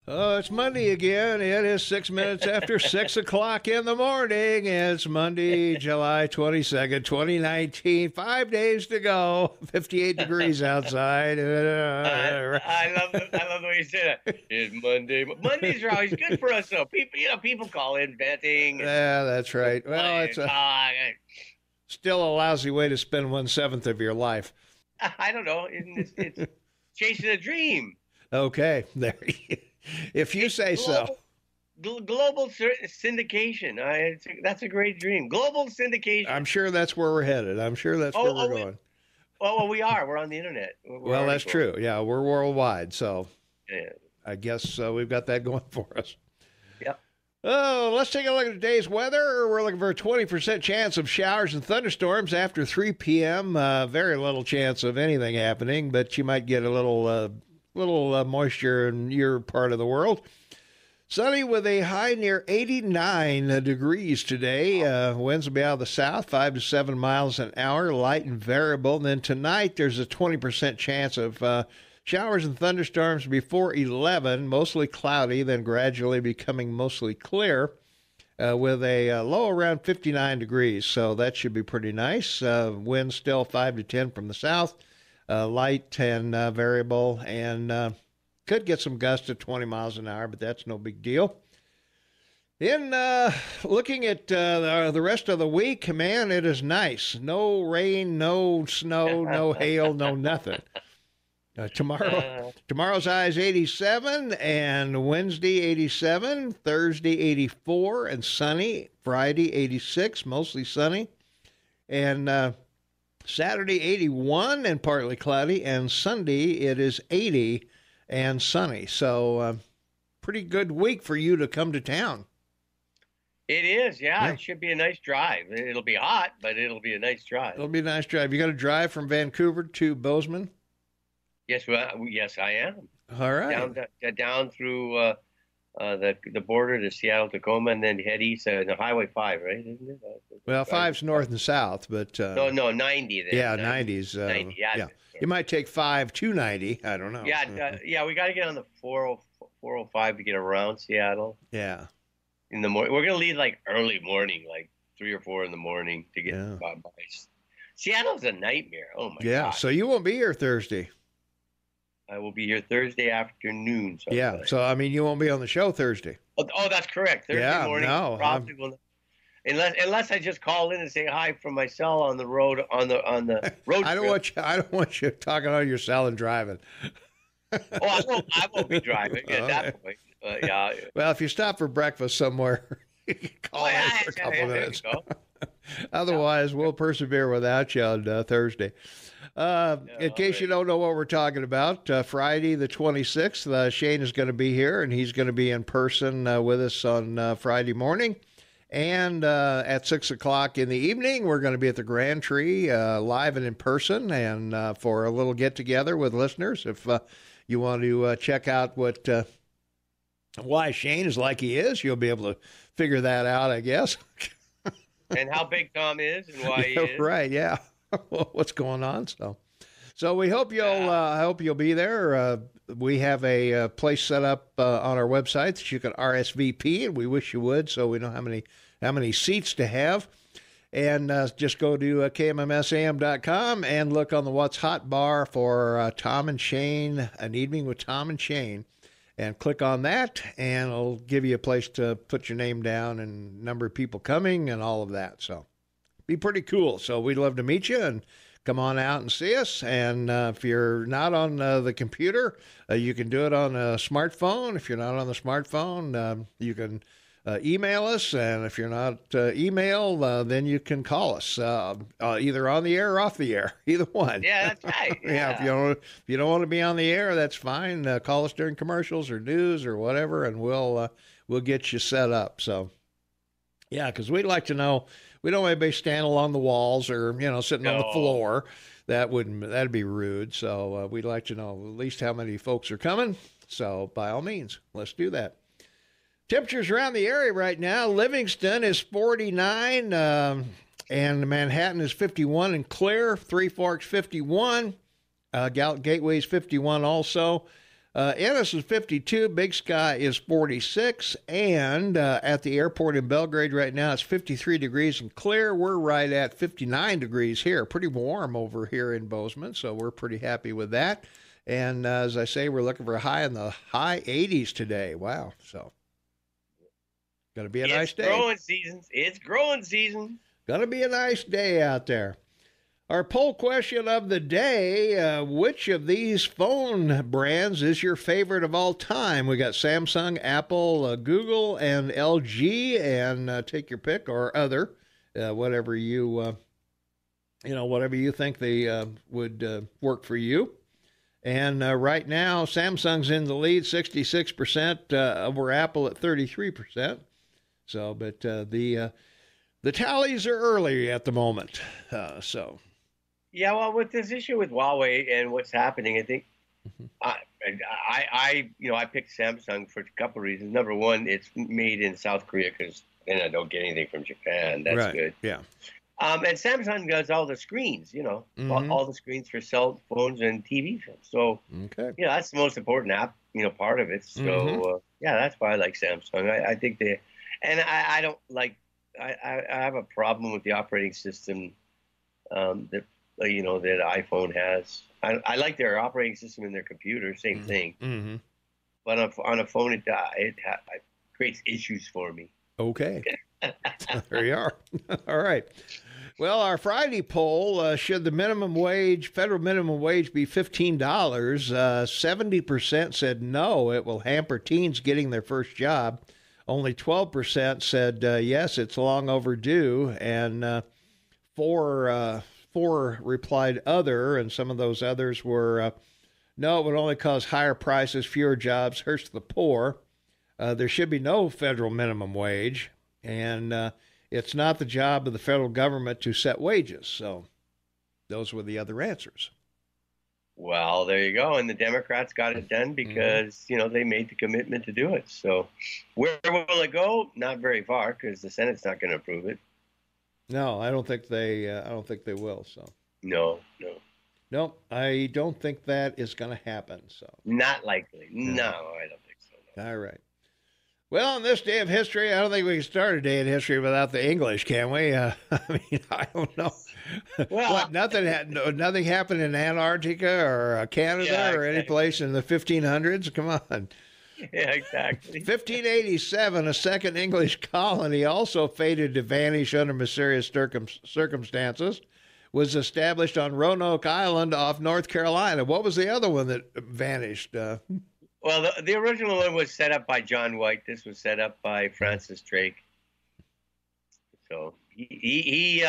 Oh, it's Monday again. It is 6 minutes after 6 o'clock in the morning. It's Monday, July 22nd, 2019. 5 days to go. 58 degrees outside. I love the way you say that. It's Monday. Mondays are always good for us, though. People call in venting. Yeah, that's right. Well, it's still a lousy way to spend 1/7 of your life. I don't know. It's chasing a dream. Okay, there. If you say so. Global syndication. That's a great dream. Global syndication. I'm sure that's where we're headed. I'm sure that's where we're going. Well, we are. We're on the internet. Well, that's true. Yeah, we're worldwide. So yeah. I guess we've got that going for us. Yeah. Oh, let's take a look at today's weather. We're looking for a 20% chance of showers and thunderstorms after 3 p.m. Very little chance of anything happening, but you might get a little moisture in your part of the world. Sunny with a high near 89 degrees today. Winds will be out of the south, 5 to 7 miles an hour, light and variable. And then tonight there's a 20% chance of showers and thunderstorms before 11, mostly cloudy, then gradually becoming mostly clear with a low around 59 degrees. So that should be pretty nice. Winds still 5 to 10 from the south. Light and variable, and could get some gusts of 20 miles an hour, but that's no big deal. In looking at the rest of the week, man, it is nice. No rain, no snow, no hail, no nothing. Tomorrow's high is 87, and Wednesday 87, Thursday 84, and sunny. Friday 86, mostly sunny, and Saturday, 81 and partly cloudy, and Sunday, it is 80 and sunny. So, pretty good week for you to come to town. It is, yeah. It should be a nice drive. It'll be hot, but it'll be a nice drive. It'll be a nice drive. You got to drive from Vancouver to Bozeman? Yes, yes, I am. All right. Down through the border to Seattle, Tacoma, and then head east on Highway 5, right? Isn't it? Well, 5's north and south, but... No, 90 then. Yeah, 90's. 90, yeah. You might take 5 to 90. I don't know. Yeah, we got to get on the 405 to get around Seattle. Yeah. In the morning. We're going to leave like early morning, like 3 or 4 in the morning to get by. Seattle's a nightmare. Oh, my God. Yeah, so you won't be here Thursday. I will be here Thursday afternoon. Yeah, so, I mean, you won't be on the show Thursday. Oh, that's correct. Thursday morning. No, probably will. Unless I just call in and say hi from my cell on the road on the road. I don't want you talking on your cell and driving. I won't be driving at that point. Yeah. Well, if you stop for breakfast somewhere, you can call in for a couple of minutes. Otherwise, we'll persevere without you on Thursday. In case you don't know what we're talking about, Friday the 26th, Shane is going to be here, and he's going to be in person with us on Friday morning. And at 6 o'clock in the evening, we're going to be at the Grand Tree live and in person, and for a little get-together with listeners. If you want to check out why Shane is like he is, you'll be able to figure that out, I guess. And how big Tom is and why he is. Right, yeah. What's going on? So we hope you'll be there. We have a place set up on our website that you can RSVP, and we wish you would, so we know how many seats to have. And just go to KMMSAM.com and look on the What's Hot bar for Tom and Shane, an evening with Tom and Shane, and click on that, and it'll give you a place to put your name down and number of people coming and all of that. So be pretty cool. So we'd love to meet you, and come on out and see us. And if you're not on the computer, you can do it on a smartphone. If you're not on the smartphone, you can email us. And if you're not email, then you can call us either on the air or off the air, either one. Yeah, that's right. Yeah, if you don't want to be on the air, that's fine. Call us during commercials or news or whatever, and we'll get you set up. So, yeah, because we'd like to know. We don't want anybody standing along the walls or, sitting on the floor. That'd be rude. So we'd like to know at least how many folks are coming. So by all means, let's do that. Temperatures around the area right now. Livingston is 49, and Manhattan is 51 and clear. Three Forks 51. Gateway is 51 also. Ennis is 52, Big Sky is 46, and at the airport in Belgrade right now it's 53 degrees and clear. We're right at 59 degrees here. Pretty warm over here in Bozeman, so we're pretty happy with that. And as I say, we're looking for a high in the high 80s today. Wow, so going to be a nice day. It's growing season. Going to be a nice day out there. Our poll question of the day, which of these phone brands is your favorite of all time? We got Samsung, Apple, Google, and LG, and take your pick or other, whatever you think they would work for you. And right now, Samsung's in the lead, 66%, over Apple at 33%. So, but the tallies are early at the moment, so. Yeah, well, with this issue with Huawei and what's happening, I think I picked Samsung for a couple of reasons. Number one, it's made in South Korea because then I don't get anything from Japan. That's right. Good. Yeah. And Samsung does all the screens, all the screens for cell phones and TV films. So, that's the most important part of it. So, that's why I like Samsung. I think I don't like. I have a problem with the operating system that iPhone has. I like their operating system in their computer, same thing. Mm-hmm. But on a phone, it creates issues for me. Okay. There you are. All right. Well, our Friday poll, should the federal minimum wage be $15? 70% said no, it will hamper teens getting their first job. Only 12% said yes, it's long overdue, and four replied other, and some of those others were no, it would only cause higher prices, fewer jobs, hurts the poor. There should be no federal minimum wage, and it's not the job of the federal government to set wages. So those were the other answers. Well, there you go. And the Democrats got it done because, they made the commitment to do it. So where will it go? Not very far, because the Senate's not going to approve it. No, I don't think they will. So no, I don't think that is going to happen. So not likely. No, I don't think so. No. All right. Well, on this day of history, I don't think we can start a day in history without the English, can we? I don't know. Well, what? Nothing happened in Antarctica or Canada or any place in the 1500s. Come on. Yeah, exactly. 1587, a second English colony, also fated to vanish under mysterious circumstances, was established on Roanoke Island off North Carolina. What was the other one that vanished? Well, the original one was set up by John White. This was set up by Francis Drake. So he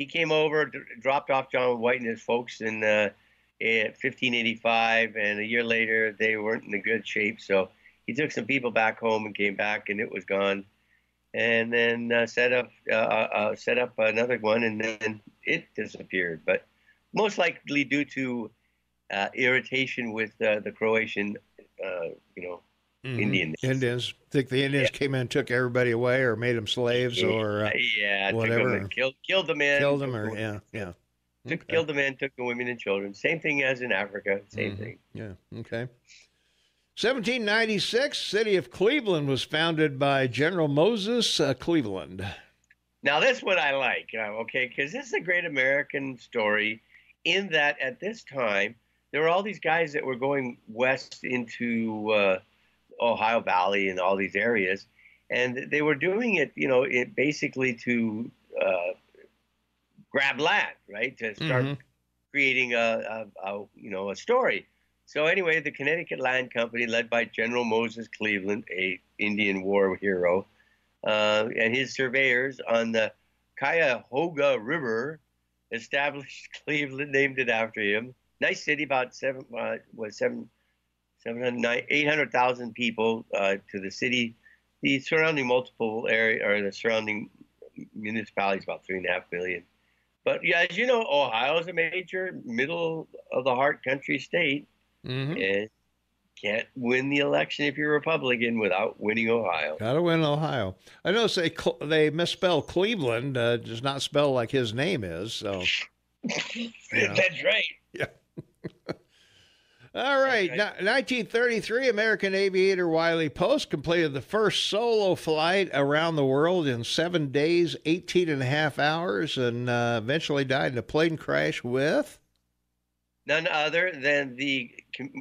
came over, dropped off John White and his folks in 1585, and a year later they weren't in a good shape. So he took some people back home and came back, and it was gone. And then set up another one, and then it disappeared. But most likely due to irritation with the Croatian, Indians. Indians. I think the Indians came in and took everybody away, or made them slaves, or whatever. Killed the men. Killed them, Killed the men, took the women and children. Same thing as in Africa. Same thing. Yeah. Okay. 1796, city of Cleveland was founded by General Moses Cleveland. Now, this is what I like, because this is a great American story in that at this time, there were all these guys that were going west into Ohio Valley and all these areas, and they were doing it, basically to grab land, right, to start creating a story. So anyway, the Connecticut Land Company, led by General Moses Cleveland, a Indian war hero, and his surveyors on the Cuyahoga River, established Cleveland, named it after him. Nice city, about 800,000 people to the city. The surrounding multiple area, or the surrounding municipalities, about 3.5 million. But yeah, as you know, Ohio is a major middle of the heart country state. And can't win the election if you're Republican without winning Ohio. Got to win Ohio. I know they misspell Cleveland, does not spell like his name is. So That's right. Yeah. All right. 1933, American aviator Wiley Post completed the first solo flight around the world in 7 days, 18 and a half hours, and eventually died in a plane crash with none other than the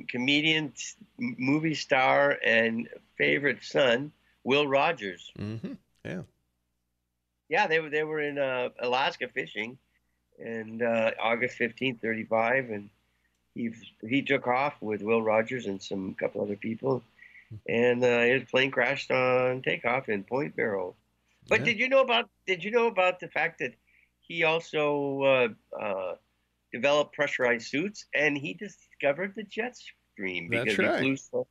comedian, movie star, and favorite son, Will Rogers. Mm-hmm. Yeah. Yeah, they were in Alaska fishing, and August 15th, 35, and he took off with Will Rogers and some couple other people, and his plane crashed on takeoff in Point Barrow. But did you know about the fact that he also developed pressurized suits, and he discovered the jet stream because That's right. he flew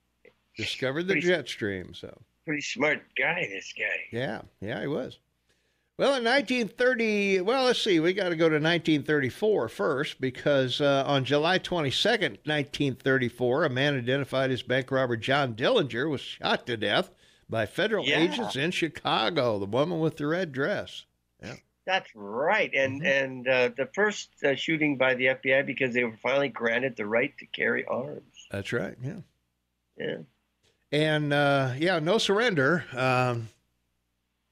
Discovered the jet stream. So pretty smart guy, this guy. Yeah, he was. Well, in 1930, let's see, we got to go to 1934 first, because on July 22nd, 1934, a man identified as bank robber John Dillinger was shot to death by federal agents in Chicago, the woman with the red dress. Yeah. That's right. And the first shooting by the FBI because they were finally granted the right to carry arms. That's right, yeah. Yeah. And, no surrender.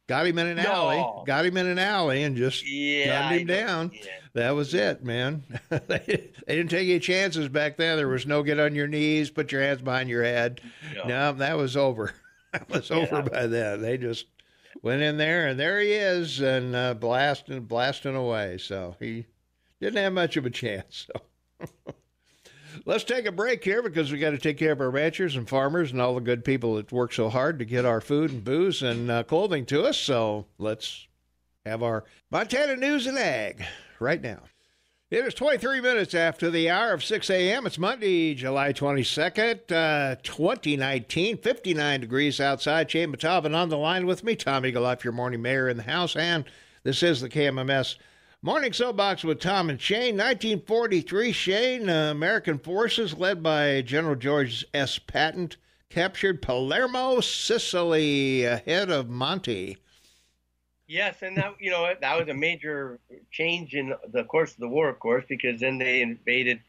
Got him in an alley and just gunned him down. Yeah. That was it, man. They didn't take any chances back then. There was no get on your knees, put your hands behind your head. No, that was over. That was over by then. They just went in there, and there he is, and blasting away. So he didn't have much of a chance. So. Let's take a break here because we got to take care of our ranchers and farmers and all the good people that work so hard to get our food and booze and clothing to us. So let's have our Montana News and Ag right now. It is 23 minutes after the hour of 6 a.m. It's Monday, July 22nd, 2019, 59 degrees outside. Shane Matavin on the line with me. Tom Eagle, your morning mayor in the house. And this is the KMMS Morning Soapbox with Tom and Shane. 1943, Shane, American forces led by General George S. Patton captured Palermo, Sicily, ahead of Monte. Yes, and that was a major change in the course of the war, of course, because then they invaded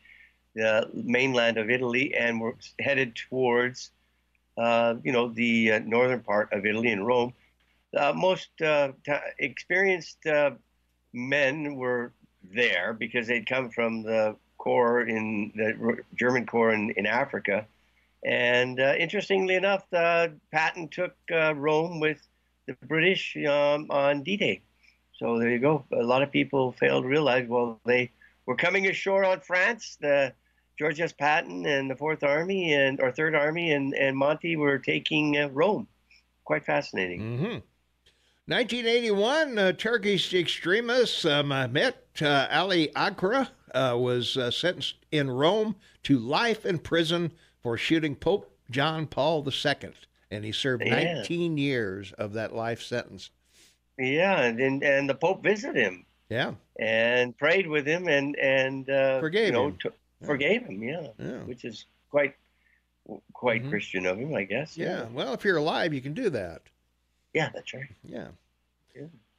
the mainland of Italy and were headed towards, the northern part of Italy and Rome. Most experienced men were there because they'd come from the German corps in Africa. And interestingly enough, Patton took Rome with the British on D-Day. So there you go. A lot of people failed to realize, they were coming ashore on France. The George S. Patton and the Third Army and Monty were taking Rome. Quite fascinating. Mm-hmm. 1981, Turkish extremist Mehmet Ali Akra was sentenced in Rome to life in prison for shooting Pope John Paul II, and he served 19 years of that life sentence. Yeah, and the Pope visited him. Yeah, and prayed with him and forgave him. Forgave him. Yeah, which is quite mm-hmm. Christian of him, I guess. Yeah. Well, if you're alive, you can do that. Yeah, that's right. Yeah.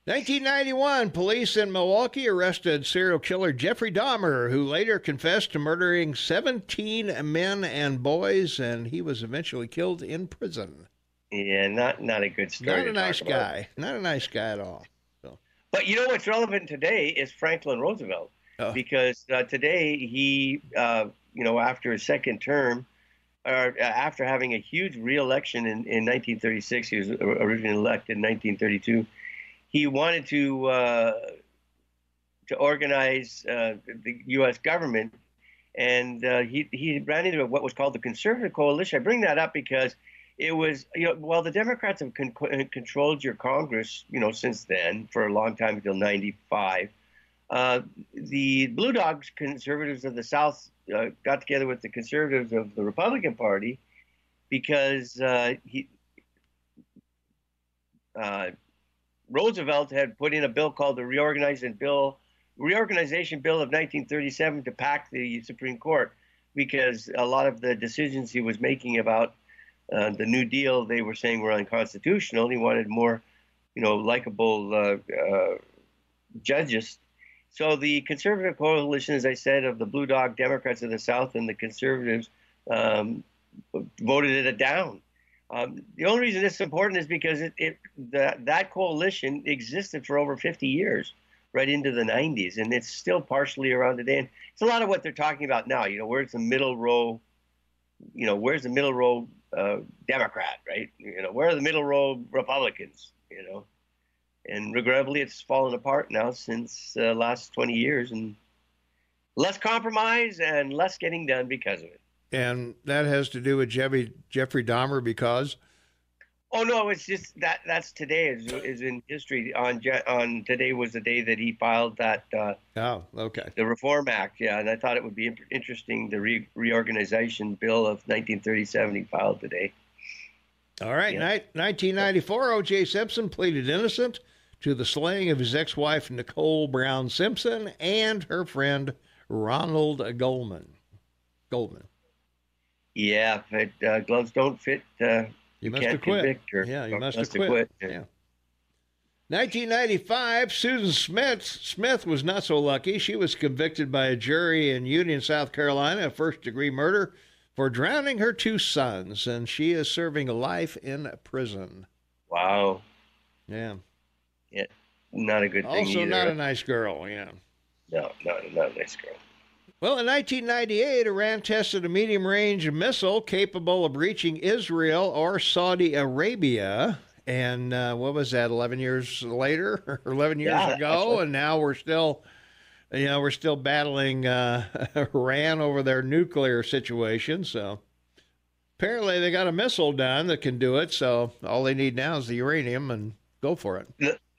1991, police in Milwaukee arrested serial killer Jeffrey Dahmer, who later confessed to murdering 17 men and boys, and he was eventually killed in prison. Yeah, not a good story. Not a nice guy. Not a nice guy at all. So. But you know what's relevant today is Franklin Roosevelt, because today he, after his second term, after having a huge re-election in 1936, he was originally elected in 1932. He wanted to organize the U.S. government, and he ran into what was called the Conservative Coalition. I bring that up because it was, while the Democrats have controlled your Congress, since then for a long time until '95, the Blue Dogs conservatives of the South got together with the conservatives of the Republican Party because Roosevelt had put in a bill called the Reorganization Bill of 1937 to pack the Supreme Court, because a lot of the decisions he was making about the New Deal, they were saying were unconstitutional, and he wanted more, likable judges. So the Conservative Coalition, as I said, of the Blue Dog Democrats of the South and the Conservatives um, voted it down. The only reason this is important is because that coalition existed for over 50 years, right into the 90s, and it's still partially around today. And it's a lot of what they're talking about now. Where's the middle row? Where's the middle row Democrat, right? Where are the middle row Republicans? And regrettably, it's fallen apart now since the last 20 years, and less compromise and less getting done because of it. And that has to do with Jeffrey Dahmer because? Oh no, it's just that's today is in history. On today was the day that he filed that. Okay. The Reform Act, yeah, and I thought it would be interesting. The reorganization bill of 1937 he filed today. All right, yeah. 1994, O.J. Simpson pleaded innocent to the slaying of his ex-wife Nicole Brown Simpson and her friend Ronald Goldman. Yeah, if gloves don't fit, you must have quit. Yeah, you must have quit. Yeah. 1995, Susan Smith was not so lucky. She was convicted by a jury in Union, South Carolina, of first-degree murder for drowning her 2 sons, and she is serving life in prison. Wow. Yeah. Yeah, not a good thing also, either. Not a nice girl, yeah. No, not a nice girl. Well, in 1998, Iran tested a medium-range missile capable of reaching Israel or Saudi Arabia. And what was that, 11 years later, or 11 years ago? Right. And now we're still battling Iran over their nuclear situation. So apparently they got a missile done that can do it. So all they need now is the uranium, and go for it.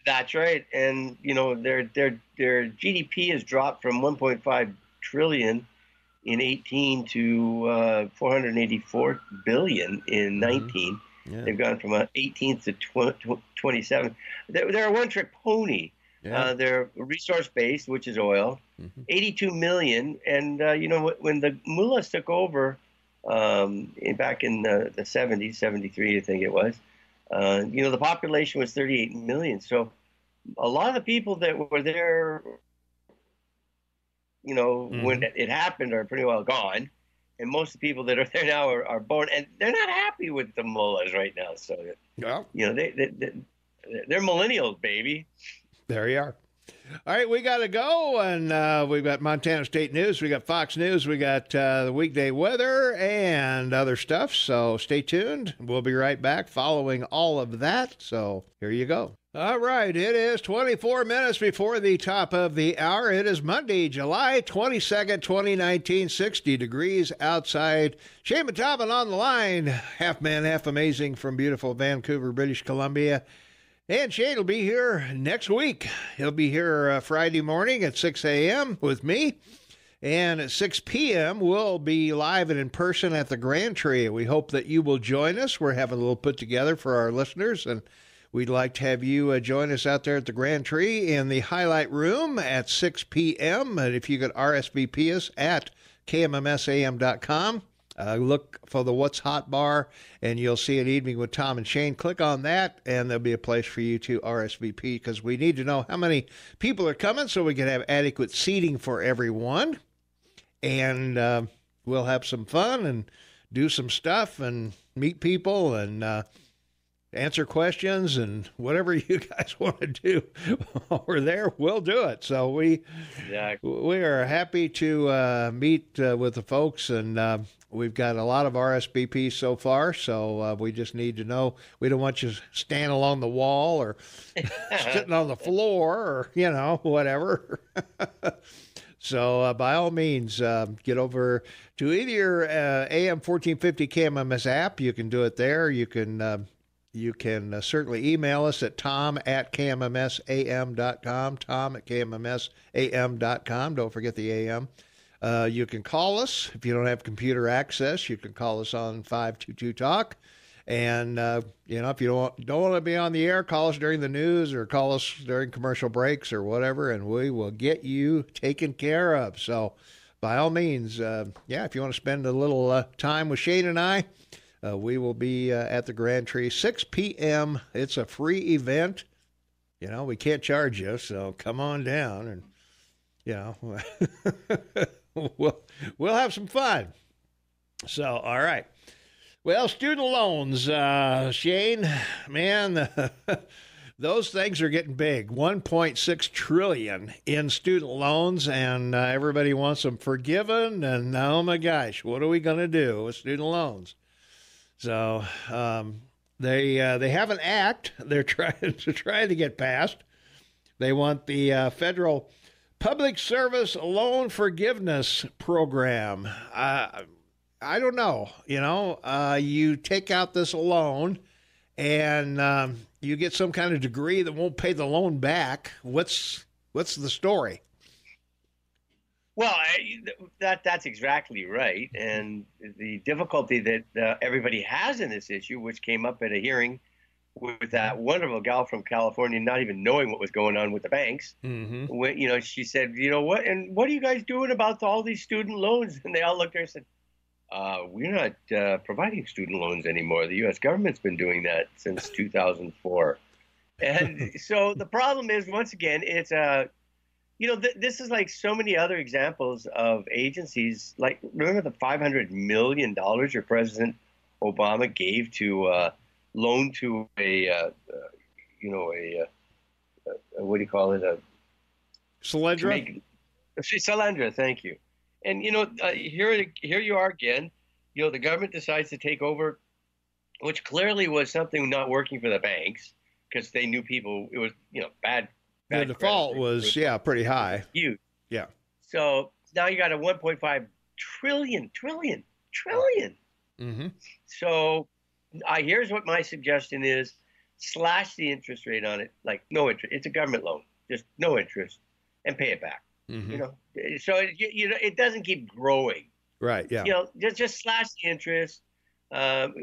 That's right. And, their GDP has dropped from 1.5 trillion in 18 to 484 billion in 19. Yeah. They've gone from 18th to 27. They're a one-trick pony. Yeah. They're resource-based, which is oil, 82 million. And, when the mullahs took over back in the 70s, 73, I think it was, the population was 38 million. So a lot of the people that were there, when it happened are pretty well gone. And most of the people that are there now are born, and they're not happy with the mullahs right now. So, they're millennials, baby. There you are. All right, we got to go, and we've got Montana State News, we got Fox News, we got the weekday weather and other stuff. So stay tuned. We'll be right back following all of that. So here you go. All right, it is 24 minutes before the top of the hour. It is Monday, July 22nd, 2019, 60 degrees outside. Shane Matavin on the line, half man, half amazing from beautiful Vancouver, British Columbia. And Shane will be here next week. He'll be here Friday morning at 6 a.m. with me. And at 6 p.m., we'll be live and in person at the Grand Tree. We hope that you will join us. We're having a little put together for our listeners, and we'd like to have you join us out there at the Grand Tree in the Highlight Room at 6 p.m. And if you could RSVP us at KMMSAM.com, look for the What's Hot bar, and you'll see an evening with Tom and Shane. Click on that, and there'll be a place for you to RSVP, because we need to know how many people are coming so we can have adequate seating for everyone. And we'll have some fun and do some stuff and meet people and answer questions and whatever you guys want to do while we're there, we'll do it. So we are happy to meet with the folks, and we've got a lot of RSVPs so far. So we just need to know. We don't want you standing along the wall or sitting on the floor or, whatever. So by all means, get over to either your AM 1450 KMMS app. You can do it there. You can certainly email us at tom@kmmsam.com, tom@kmmsam.com. Don't forget the AM. You can call us. If you don't have computer access, you can call us on 522-TALK. And, if you don't want to be on the air, call us during the news or call us during commercial breaks or whatever, and we will get you taken care of. So by all means, if you want to spend a little time with Shane and I, we will be at the Grand Tree, 6 p.m. It's a free event. We can't charge you, so come on down, and, we'll have some fun. So, all right. Well, student loans, Shane, man, those things are getting big. 1.6 trillion in student loans, and everybody wants them forgiven. And oh my gosh, what are we going to do with student loans? So they have an act they're trying to get passed. They want the federal public service loan forgiveness program. I don't know. You take out this loan and you get some kind of degree that won't pay the loan back. What's the story? Well, that's exactly right. And the difficulty that everybody has in this issue, which came up at a hearing with that wonderful gal from California, not even knowing what was going on with the banks, when, she said, what are you guys doing about all these student loans? And they all looked at her and said, we're not providing student loans anymore. The U.S. government's been doing that since 2004. And so the problem is, once again, it's this is like so many other examples of agencies. Like, remember the $500 million your President Obama gave to loan to a what do you call it? Solyndra? Solyndra, thank you. And, here you are again. The government decides to take over, which clearly was something not working for the banks because they knew people. It was, bad. The default was, pretty high. Huge. Yeah. So now you got a 1.5 trillion. Mm-hmm. So here's what my suggestion is: slash the interest rate on it, like no interest. It's a government loan, just no interest, and pay it back. Mm-hmm. So it doesn't keep growing. Right. Yeah. Just slash the interest, or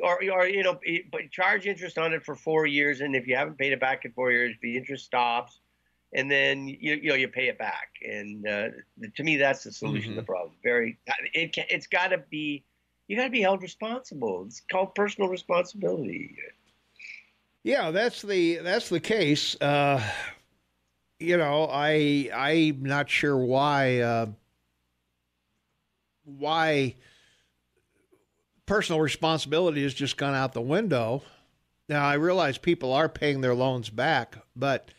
but charge interest on it for 4 years, and if you haven't paid it back in 4 years, the interest stops, and then you pay it back. And to me, that's the solution to the problem. It's got to be, you got to be held responsible. It's called personal responsibility. Yeah, that's the case. I'm not sure why personal responsibility has just gone out the window. Now, I realize people are paying their loans back, but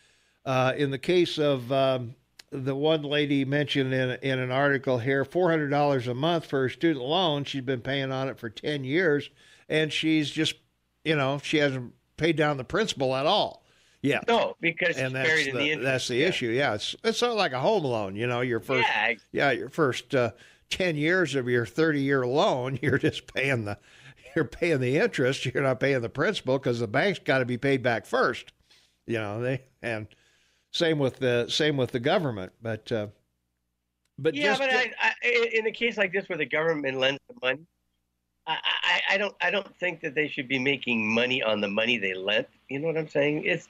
in the case of the one lady mentioned in an article here, $400 a month for her student loan, she's been paying on it for 10 years, and she's just, she hasn't paid down the principal at all. Yeah. No, because it's buried in the interest. That's the issue. Yeah, it's sort of like a home loan. Your first 10 years of your 30-year loan, you're just paying the interest. You're not paying the principal because the bank's got to be paid back first. And same with the government. But in a case like this where the government lends the money, I don't think that they should be making money on the money they lent. You know what I'm saying? It's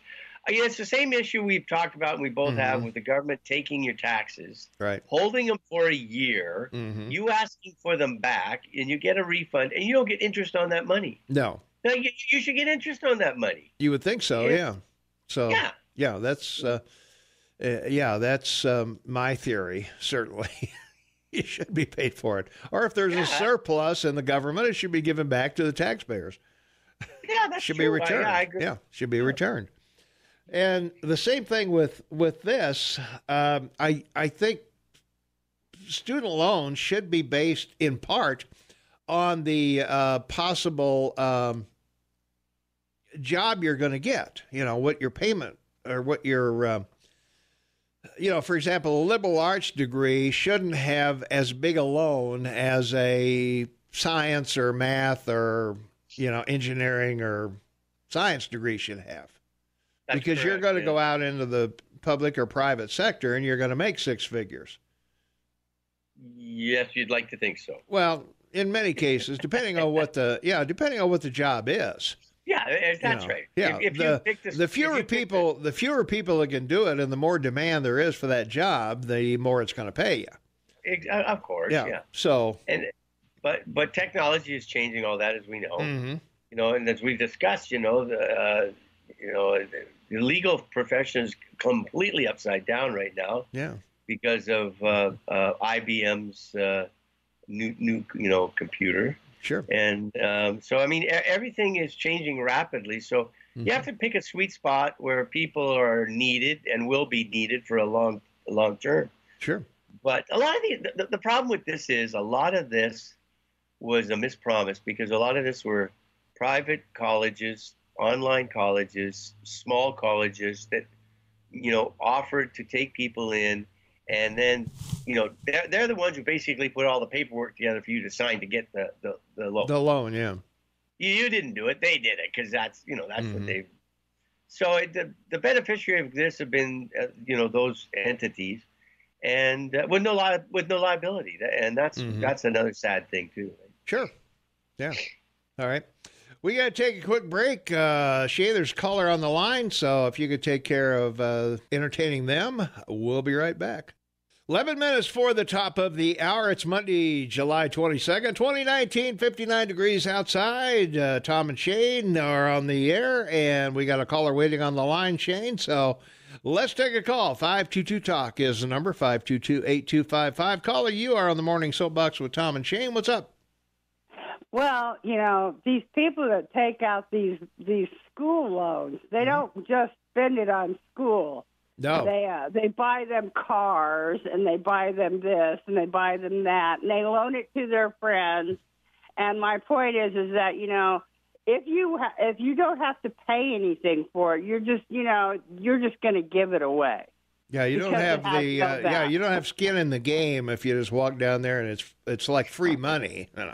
the same issue we've talked about and we both have with the government taking your taxes, right, holding them for a year, you asking for them back, and you get a refund, and you don't get interest on that money. No. Now, you should get interest on that money. You would think so, yeah. So that's my theory, certainly. You should be paid for it. Or if there's a surplus in the government, it should be given back to the taxpayers. Yeah, that's should true. be returned. I agree. Yeah, should be returned. And the same thing with this. I think student loans should be based in part on the possible job you're going to get. What your payment or what your for example, a liberal arts degree shouldn't have as big a loan as a science or math or, engineering or science degree should have. That's because correct, you're going to go out into the public or private sector and you're going to make six figures. Yes, you'd like to think so. Well, in many cases, depending on what the job is. Yeah, that's right. Yeah, the fewer people that can do it, and the more demand there is for that job, the more it's going to pay you. Of course, yeah. So, but technology is changing all that, as we know. Mm-hmm. And as we've discussed, the legal profession is completely upside down right now. Yeah, because of IBM's new computer. Sure. And so, I mean, everything is changing rapidly. So you have to pick a sweet spot where people are needed and will be needed for a long term. Sure. But a lot of the problem with this is a lot of this was a mispromise, because a lot of this were private colleges, online colleges, small colleges that, offered to take people in. And then, they're the ones who basically put all the paperwork together for you to sign to get the loan. The loan, yeah. You didn't do it; they did it, because that's what they. So the beneficiary of this have been those entities, and with no liability, and that's another sad thing too. Sure. Yeah. All right. We got to take a quick break. Shay, there's a caller on the line, so if you could take care of entertaining them, we'll be right back. 11 minutes for the top of the hour. It's Monday, July 22nd, 2019, 59 degrees outside. Tom and Shane are on the air, and we got a caller waiting on the line, Shane. So let's take a call. 522-TALK is the number, 522-8255. Caller, you are on the Morning Soapbox with Tom and Shane. What's up? Well, these people that take out these school loans, they don't just spend it on school. No. They buy them cars, and they buy them this, and they buy them that, and they loan it to their friends. And my point is that if you don't have to pay anything for it, you're just going to give it away. Yeah, you don't have you don't have skin in the game if you just walk down there and it's like free money. It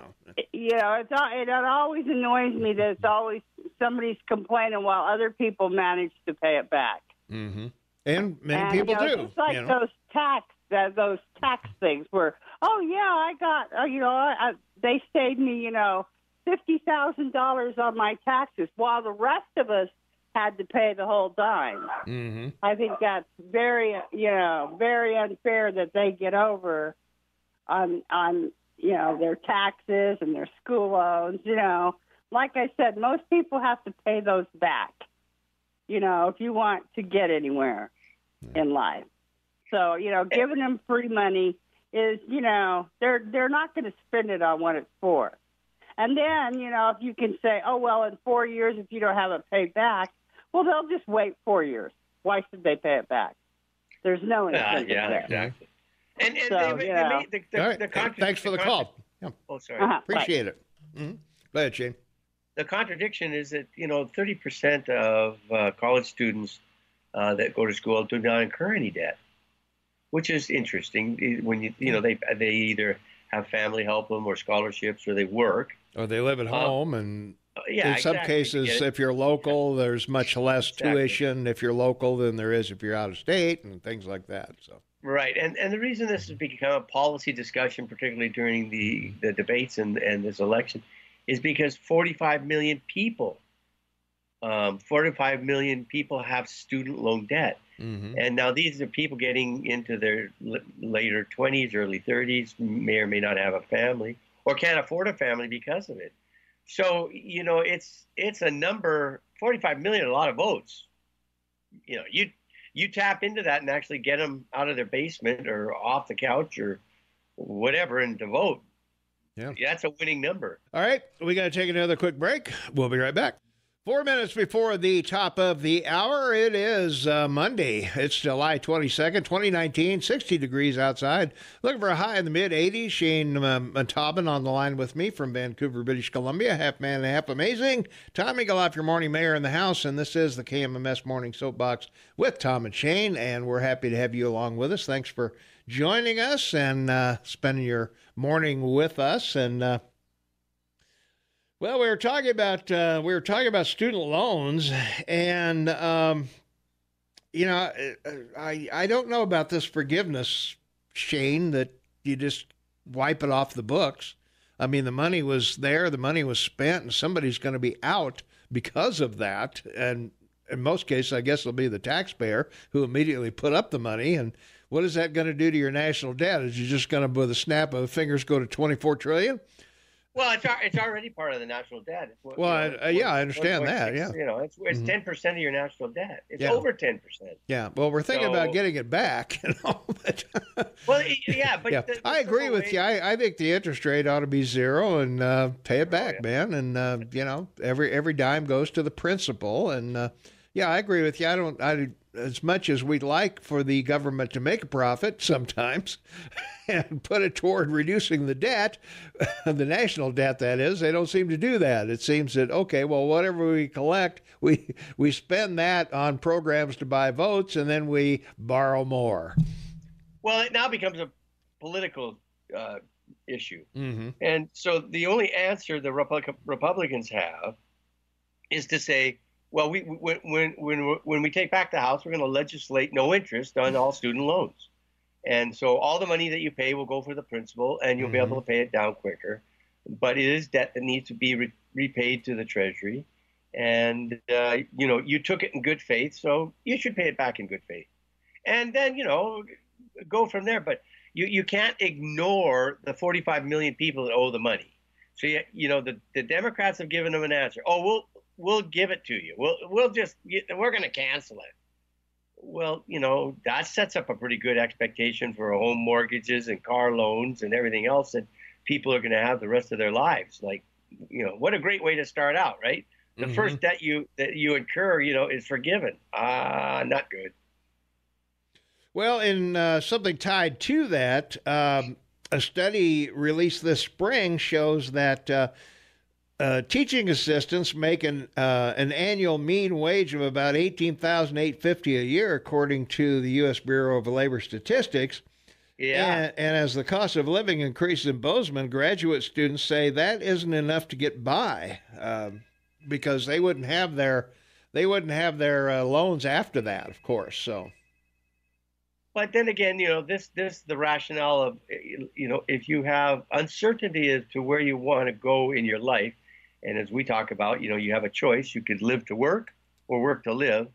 always annoys me that it's always somebody's complaining while other people manage to pay it back. Mm-hmm. And many people do. It's like those tax things where, I got, they saved me, $50,000 on my taxes, while the rest of us had to pay the whole dime. Mm-hmm. I think that's very unfair that they get over on their taxes and their school loans. Like I said, most people have to pay those back, if you want to get anywhere in life. So, giving them free money is, they're not going to spend it on what it's for. And then, if you can say, in 4 years, if you don't have it paid back, well, they'll just wait 4 years. Why should they pay it back? There's no incentive there. Exactly. And So, they made the Thanks for the call. Yeah. Oh, sorry. Appreciate it. Mm-hmm. Go ahead, Shane. The contradiction is that 30% of college students that go to school do not incur any debt, which is interesting. When they either have family help them, or scholarships, or they work, or they live at home, and in some exactly. cases, if you're local, there's much less tuition if you're local than there is if you're out of state, and things like that. So. Right, and the reason this has become a policy discussion, particularly during the debates and this election, is because 45 million people have student loan debt. Mm-hmm. And now these are people getting into their later 20s, early 30s, may or may not have a family, or can't afford a family because of it. So, it's a number, 45 million, a lot of votes. You tap into that and actually get them out of their basement or off the couch or whatever and to vote. Yeah, that's a winning number. All right, we got to take another quick break. We'll be right back. 4 minutes before the top of the hour, it is Monday. It's July 22nd, 2019, 60 degrees outside. Looking for a high in the mid-80s. Shane Montalban on the line with me from Vancouver, British Columbia. Half man and half amazing. Tom Eagleoff, your morning mayor in the house, and this is the KMMS Morning Soapbox with Tom and Shane, and we're happy to have you along with us. Thanks for joining us and spending your morning with us. And well, we were talking about student loans, and I don't know about this forgiveness, Shane, that you just wipe it off the books. I mean, the money was there, the money was spent, and somebody's going to be out because of that. And in most cases, I guess it'll be the taxpayer who immediately put up the money. And what is that going to do to your national debt? Is you just going to, with a snap of the fingers, go to $24 trillion? Well, it's already part of the national debt. It's Well, I understand that. Yeah, it's 10% of your national debt. It's yeah. over 10%. Yeah. Well, we're thinking about getting it back. But, well, yeah, but yeah, I agree with you. I think the interest rate ought to be zero and pay it back, man. And every dime goes to the principal. And yeah, I agree with you. As much as we'd like for the government to make a profit sometimes and put it toward reducing the debt, the national debt, that is, they don't seem to do that. It seems that, okay, well, whatever we collect, we spend that on programs to buy votes, and then we borrow more. Well, it now becomes a political issue. Mm-hmm. And so the only answer the Republicans have is to say, well, when we take back the House, we're going to legislate no interest on all student loans. And so all the money that you pay will go for the principal, and you'll be able to pay it down quicker. But it is debt that needs to be repaid to the Treasury. And, you took it in good faith, so you should pay it back in good faith. And then, go from there. But you can't ignore the 45 million people that owe the money. So, the Democrats have given them an answer. Oh, we'll give it to you. We're going to cancel it. Well, that sets up a pretty good expectation for home mortgages and car loans and everything else that people are going to have the rest of their lives. Like, what a great way to start out, right? The first debt that you incur, is forgiven. Not good. Well, in something tied to that, a study released this spring shows that teaching assistants make an annual mean wage of about $18,850 a year, according to the U.S. Bureau of Labor Statistics. Yeah. And as the cost of living increases in Bozeman, graduate students say that isn't enough to get by because they wouldn't have their loans after that, of course. So. But then again, this the rationale of, if you have uncertainty as to where you want to go in your life, and as we talk about, you have a choice. You could live to work or work to live.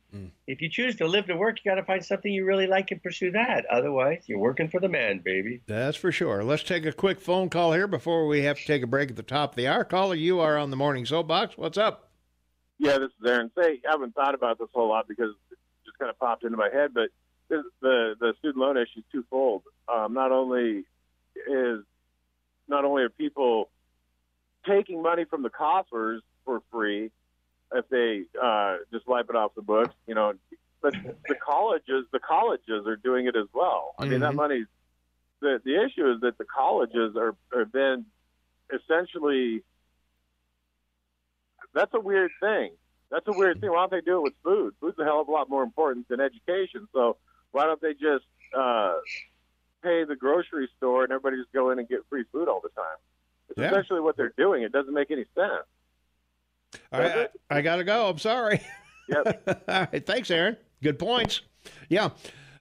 If you choose to live to work, you got to find something you really like and pursue that. Otherwise, you're working for the man, baby. That's for sure. Let's take a quick phone call here before we have to take a break at the top of the hour. Caller, you are on the Morning Soapbox. What's up? Yeah, this is Aaron. I haven't thought about this a whole lot because it just kind of popped into my head, but the student loan issue is twofold. Not only are people taking money from the coffers for free if they just wipe it off the books, but the colleges are doing it as well. I mean, that money's the issue is that the colleges are then essentially. That's a weird thing. Why don't they do it with food? Food's a hell of a lot more important than education. So why don't they just pay the grocery store and everybody just go in and get free food all the time? It's essentially what they're doing. It doesn't make any sense. All right, I got to go. I'm sorry. Yep. All right, thanks, Aaron. Good points. Yeah.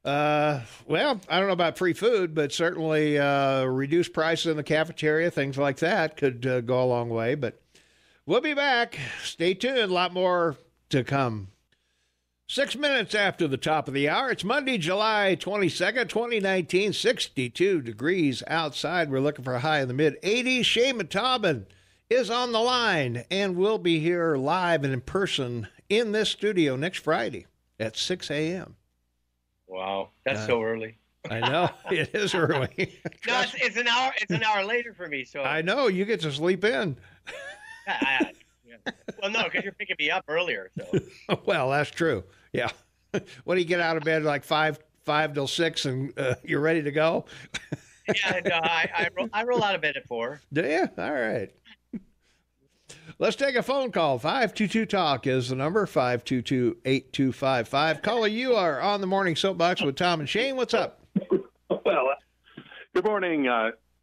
Well, I don't know about free food, but certainly reduced prices in the cafeteria, things like that could go a long way. But we'll be back. Stay tuned. A lot more to come. 6 minutes after the top of the hour. It's Monday, July 22nd, 2019, 62 degrees outside. We're looking for a high in the mid-80s. Shane Matobin is on the line, and we'll be here live and in person in this studio next Friday at 6 a.m. Wow, that's so early. I know, it is early. No, it's an hour. It's an hour later for me. So I know, you get to sleep in. Yeah. Well, no, because you're picking me up earlier. So. Well, that's true. Yeah. When do you get out of bed, like 5 till 6, and you're ready to go? Yeah, no, I roll out of bed at 4. Do you? All right. Let's take a phone call. 522-TALK is the number, 522-8255. Caller, you are on the Morning Soapbox with Tom and Shane. What's up? Well, good morning,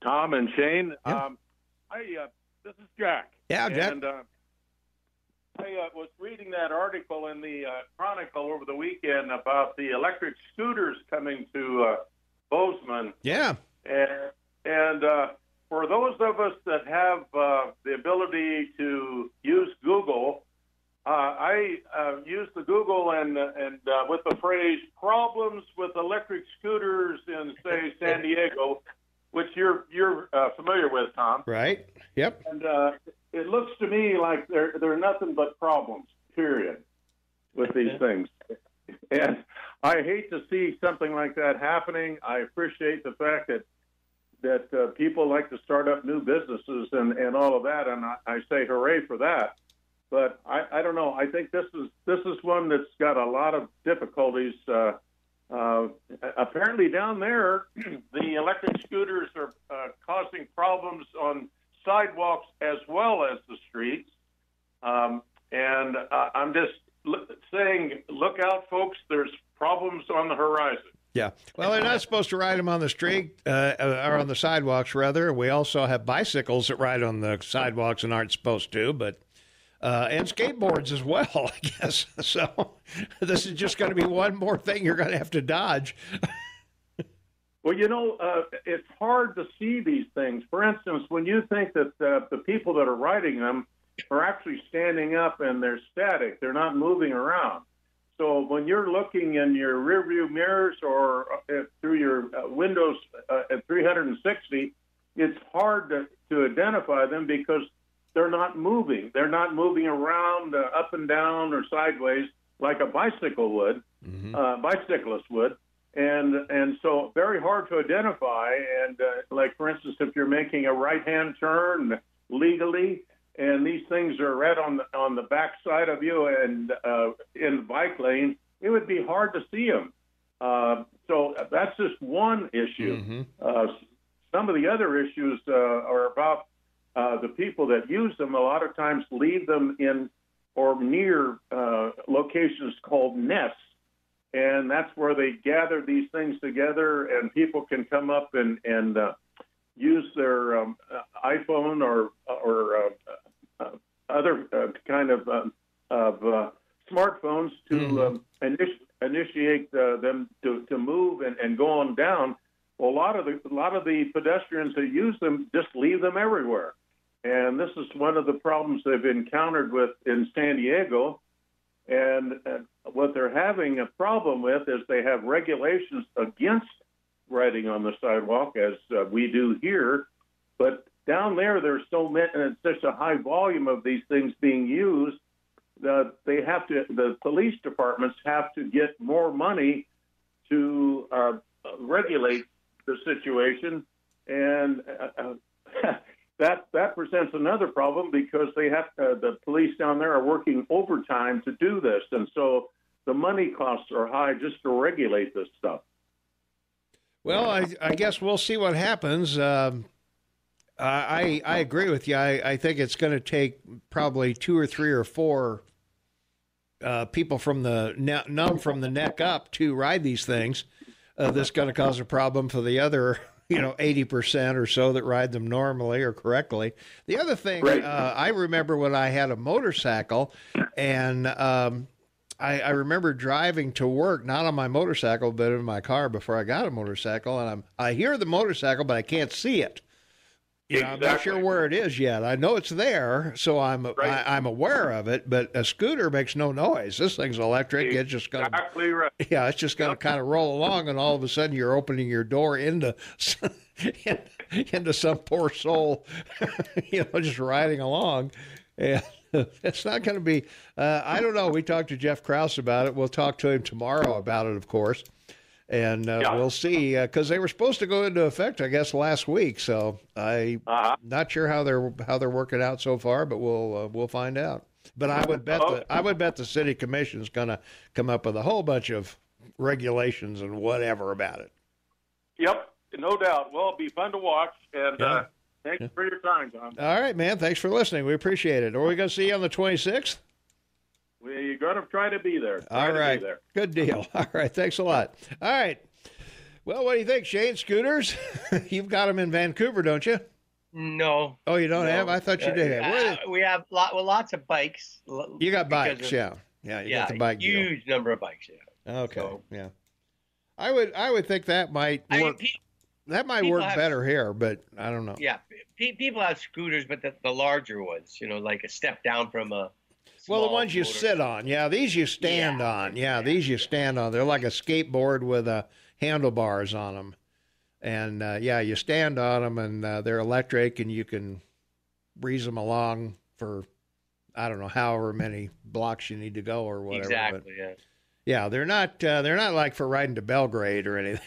Tom and Shane. Yeah. This is Jack. Yeah, Jack. And I was reading that article in the Chronicle over the weekend about the electric scooters coming to Bozeman. Yeah. And for those of us that have the ability to use Google, I use the Google and with the phrase "problems with electric scooters in, say, San Diego," which you're familiar with, Tom. Right. Yep. And it looks to me like there are nothing but problems, period, with these things. And I hate to see something like that happening. I appreciate the fact that people like to start up new businesses and all of that, and I say hooray for that. But I don't know. I think this is one that's got a lot of difficulties. Apparently down there, the electric scooters are causing problems on sidewalks as well as the streets. And I'm just saying, look out, folks. There's problems on the horizon. Yeah. Well, they're not supposed to ride them on the street or on the sidewalks, rather. We also have bicycles that ride on the sidewalks and aren't supposed to, but and skateboards as well, I guess. So this is just going to be one more thing you're going to have to dodge. Well, it's hard to see these things. For instance, when you think that the people that are riding them are actually standing up and they're static, they're not moving around. So when you're looking in your rearview mirrors or through your windows at 360, it's hard to identify them because they're not moving. They're not moving around up and down or sideways like a bicycle would, bicyclist would. And so very hard to identify. And like, for instance, if you're making a right-hand turn legally, and these things are right on the back side of you and in the bike lane, it would be hard to see them. So that's just one issue. Some of the other issues are about the people that use them. A lot of times leave them in or near locations called nests, and that's where they gather these things together, and people can come up and use their iPhone or other kind of smartphones to initiate them to move and go on down. Well, a lot of the pedestrians that use them just leave them everywhere, and this is one of the problems they've encountered in San Diego. And what they're having a problem with is they have regulations against riding on the sidewalk, as we do here, but down there, there's so many, and it's such a high volume of these things being used that the police departments have to get more money to regulate the situation, and that presents another problem because the police down there are working overtime to do this, and so the money costs are high just to regulate this stuff. Well, I guess we'll see what happens. I agree with you. I think it's going to take probably 2 or 3 or 4 people numb from the neck up to ride these things. That's going to cause a problem for the other, 80% or so that ride them normally or correctly. The other thing, right. I remember when I had a motorcycle, and I remember driving to work, not on my motorcycle, but in my car before I got a motorcycle, and I hear the motorcycle, but I can't see it. I'm not sure where it is yet. I know it's there, so I'm aware of it. But a scooter makes no noise. This thing's electric. It's just going exactly right. Yeah, it's just going to kind of roll along, and all of a sudden you're opening your door into some poor soul, just riding along. And it's not going to be. I don't know. We talked to Jeff Krause about it. We'll talk to him tomorrow about it, of course. And we'll see, because they were supposed to go into effect, I guess, last week. So I'm not sure how they're working out so far, but we'll find out. But I would bet the city commission is going to come up with a whole bunch of regulations and whatever about it. Yep, no doubt. Well, it'll be fun to watch. And thanks for your time, John. All right, man. Thanks for listening. We appreciate it. Are we going to see you on the 26th? You're going to try to be there. All right. Good deal. All right. Thanks a lot. All right. Well, what do you think, Shane? Scooters? You've got them in Vancouver, don't you? No. Oh, you don't have? I thought you did have. We have lots of bikes. You got bikes, yeah. Yeah, you got the bike huge deal. Number of bikes, yeah. Okay, so, yeah. I would think that might work. That might work better here, but I don't know. Yeah, people have scooters, but the larger ones, like a step down from a Well, the ones you sit on. Yeah, these you stand on. Yeah, these you stand on. They're like a skateboard with handlebars on them. And yeah, you stand on them, and they're electric, and you can breeze them along for, I don't know, however many blocks you need to go or whatever. Exactly. But, yeah. yeah, they're not like for riding to Belgrade or anything.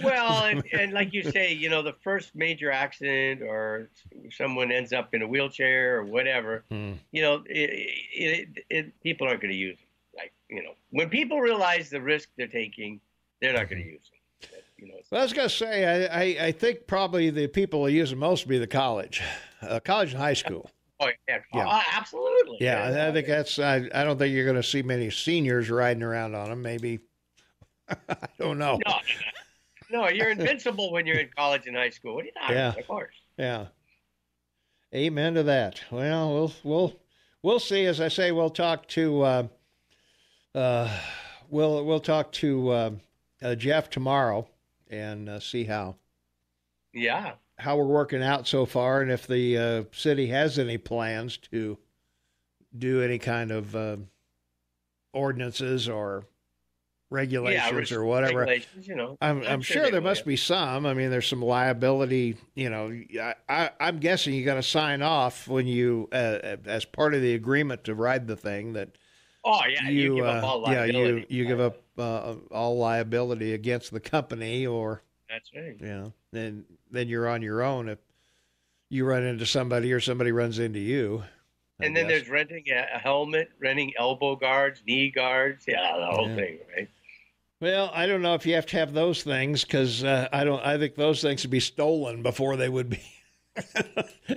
Well, and like you say, the first major accident or someone ends up in a wheelchair or whatever, people aren't going to use it. Like, when people realize the risk they're taking, they're not going to use it. Well, I was going to say, I think probably the people who use it most will be the college and high school. Oh, yeah. Oh, absolutely. Yeah, I think that's, I don't think you're going to see many seniors riding around on them. Maybe, I don't know. No, you're invincible when you're in college and high school. What are you talking about? Of course. Yeah. Amen to that. Well, we'll see. As I say, we'll talk to we'll talk to Jeff tomorrow and see how we're working out so far, and if the city has any plans to do any kind of ordinances or regulations or whatever. Regulations, I'm sure there must be some. I mean, there's some liability. I'm guessing you got to sign off when you, as part of the agreement to ride the thing, that. Oh yeah, you give up all liability. Yeah, you give up all liability against the company, or. That's right. Then you're on your own if you run into somebody or somebody runs into you. And then there's renting a helmet, renting elbow guards, knee guards. Yeah, the whole thing, right? Well, I don't know if you have to have those things, because I think those things would be stolen before they would be,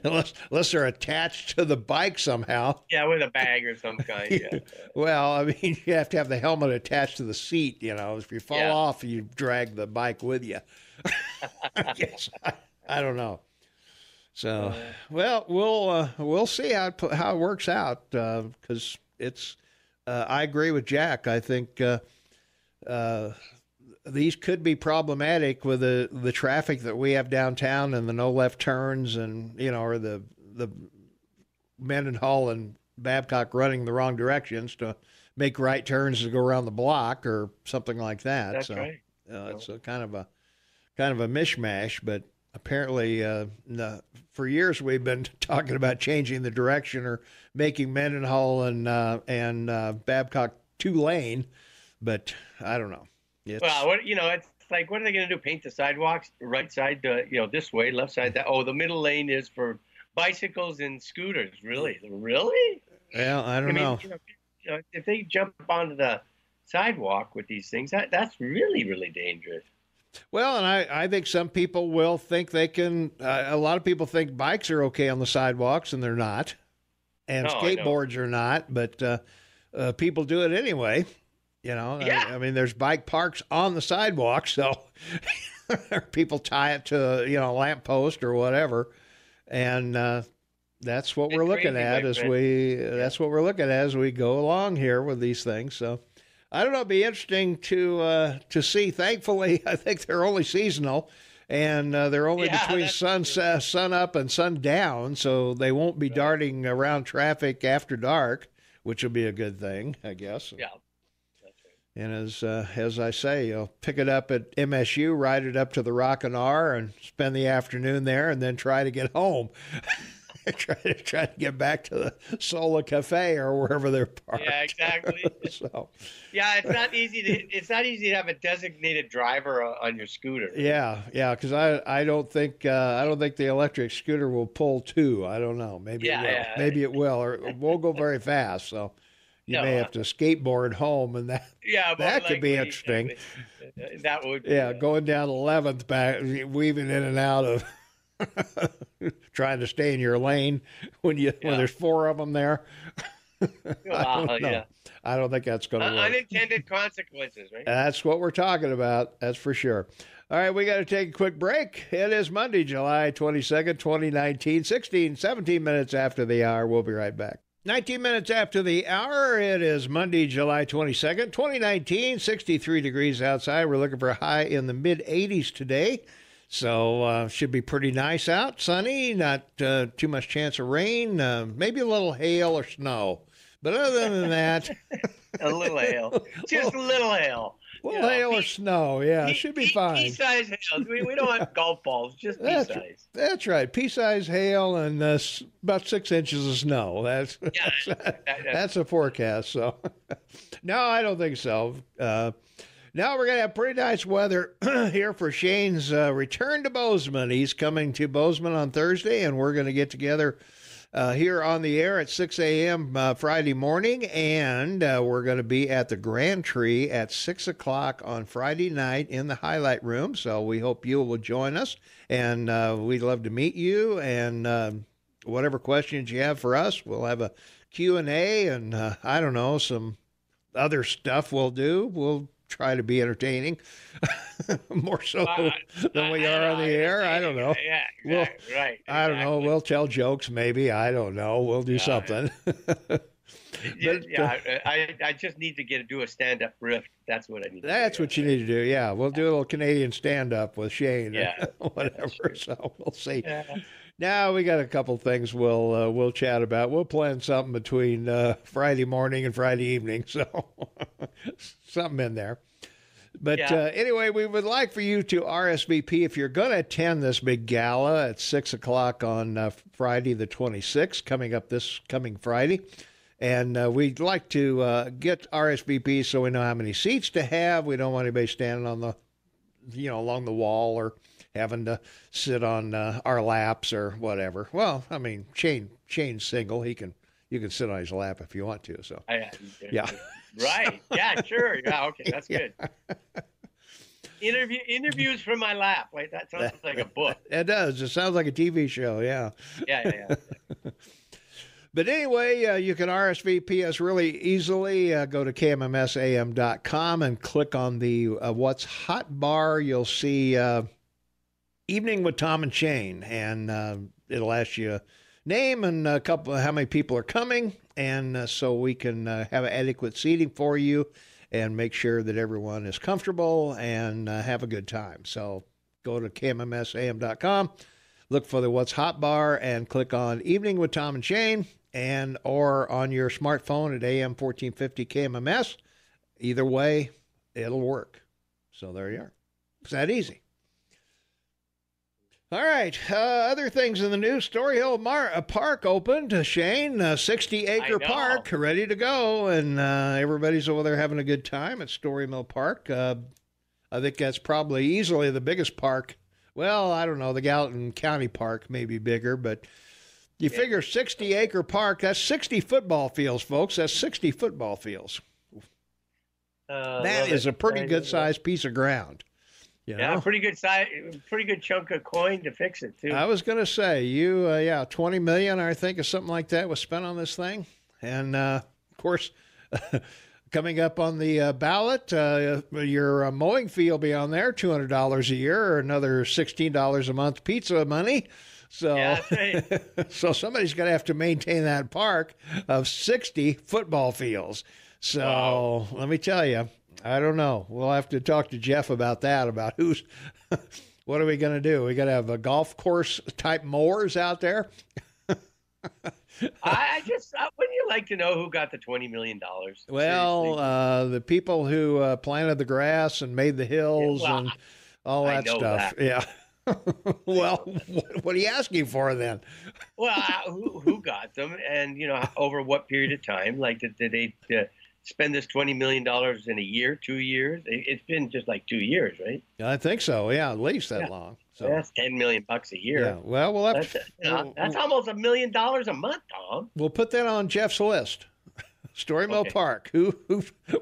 unless they're attached to the bike somehow. Yeah, with a bag or some kind. Yeah. Well, I mean, you have to have the helmet attached to the seat. If you fall off, you drag the bike with you. I guess I don't know. So, well, we'll see how it works out, because it's. I agree with Jack. I think. These could be problematic with the traffic that we have downtown and the no left turns, and or the Mendenhall and Babcock running the wrong directions to make right turns to go around the block or something like that. That's right. It's a kind of a mishmash, but apparently for years we've been talking about changing the direction or making Mendenhall and Babcock 2-lane. But I don't know. Well, it's like, what are they going to do? Paint the sidewalks right side, this way, left side that? Oh, the middle lane is for bicycles and scooters. Really? Well, I don't know. If they jump onto the sidewalk with these things, that's really, really dangerous. Well, and I think some people will think they can. A lot of people think bikes are okay on the sidewalks, and they're not, and skateboards are not. But people do it anyway. I mean, there's bike parks on the sidewalk, so people tie it to a lamppost or whatever, and that's what we're looking at as we go along here with these things. So I don't know. It'd be interesting to see. Thankfully, I think they're only seasonal, and they're only between sun up and sundown, so they won't be darting around traffic after dark, which will be a good thing, I guess. Yeah. And as I say, you'll pick it up at MSU, ride it up to the Rock and R, and spend the afternoon there, and then try to get home. try to get back to the Sola Cafe or wherever they're parked. Yeah, exactly. So, yeah, it's not easy to have a designated driver on your scooter. Yeah, because I don't think the electric scooter will pull two. I don't know. Maybe it will. Yeah. Maybe it will, or it won't go very fast. So. You may have to skateboard home, and that could be interesting. Exactly. That would be, going down 11th, back weaving in and out of trying to stay in your lane when there's four of them there. I don't know. I don't think that's going to work. Unintended consequences, right? That's what we're talking about. That's for sure. All right, we got to take a quick break. It is Monday, July 22nd, 2019, 17 minutes after the hour. We'll be right back. 19 minutes after the hour, it is Monday, July 22nd, 2019, 63 degrees outside. We're looking for a high in the mid-80s today, so should be pretty nice out, sunny, not too much chance of rain, maybe a little hail or snow. But other than that, A little hail. Just a little hail. Well, hail or snow, yeah, it should be fine. Pea-sized hail. We don't want golf balls, just pea-sized. That's right. Pea-sized hail and about 6 inches of snow. That's a forecast. So, no, I don't think so. Now we're going to have pretty nice weather here for Shane's return to Bozeman. He's coming to Bozeman on Thursday, and we're going to get together here on the air at 6 a.m. Friday morning, and we're going to be at the Grand Tree at 6 o'clock on Friday night in the highlight room. So we hope you will join us, and we'd love to meet you. And whatever questions you have for us, we'll have a Q&A, and I don't know, some other stuff we'll do. We'll try to be entertaining more so than we are on the air. I don't know. Yeah, exactly. Right. I don't know. We'll tell jokes, maybe. I don't know. We'll do something. I just need to do a stand-up riff. That's what I need. That's what you need to do. Yeah, we'll do a little Canadian stand-up with Shane. Yeah, whatever. So we'll see. Yeah. Now we got a couple things we'll chat about. We'll plan something between Friday morning and Friday evening, so something in there. But anyway, we would like for you to RSVP if you're going to attend this big gala at 6 o'clock on Friday the 26th, coming up this coming Friday. And we'd like to get RSVP so we know how many seats to have. We don't want anybody standing on along the wall or having to sit on our laps or whatever. Well, I mean, Shane's single. You can sit on his lap if you want to. So yeah. Right. Yeah, sure. Yeah, okay, that's good. Interviews from my lap. Wait, that sounds like a book. It does. It sounds like a TV show, yeah. Yeah. But anyway, you can RSVP us really easily. Go to KMMSAM.com and click on the What's Hot bar. You'll see Evening with Tom and Shane, and it'll ask you name and a couple how many people are coming, and so we can have adequate seating for you and make sure that everyone is comfortable and have a good time. So go to KMMSAM.com, look for the What's Hot bar, and click on Evening with Tom and Shane, and or on your smartphone at AM 1450 KMMS. Either way, it'll work. So there you are. It's that easy. All right. Other things in the news. Story Hill Park opened, Shane, 60-acre park, ready to go. And everybody's over there having a good time at Story Mill Park. I think that's probably easily the biggest park. Well, I don't know. The Gallatin County Park may be bigger, but you figure 60-acre park, that's 60 football fields, folks. That's 60 football fields. That is a pretty good-sized piece of ground. Yeah, pretty good size, pretty good chunk of coin to fix it too. I was going to say, $20 million, I think, or something like that was spent on this thing, and of course, coming up on the ballot, your mowing fee will be on there, $200 a year, or another $16 a month pizza money. So, that's right. So somebody's going to have to maintain that park of 60 football fields. So Let me tell you. I don't know. We'll have to talk to Jeff about that, about what are we going to do? We got to have a golf course type mowers out there. Wouldn't you like to know who got the $20 million? Well, the people who planted the grass and made the hills and all that stuff. That. Yeah. Well, what are you asking for then? Well, who got them, and over what period of time? Like, did they spend this $20 million in a year, 2 years? It's been just like 2 years, right? I think so. Yeah, at least that long. So that's $10 million a year. Yeah. Well, we'll have that's almost $1 million a month, Tom. We'll put that on Jeff's list. Story Mill Park.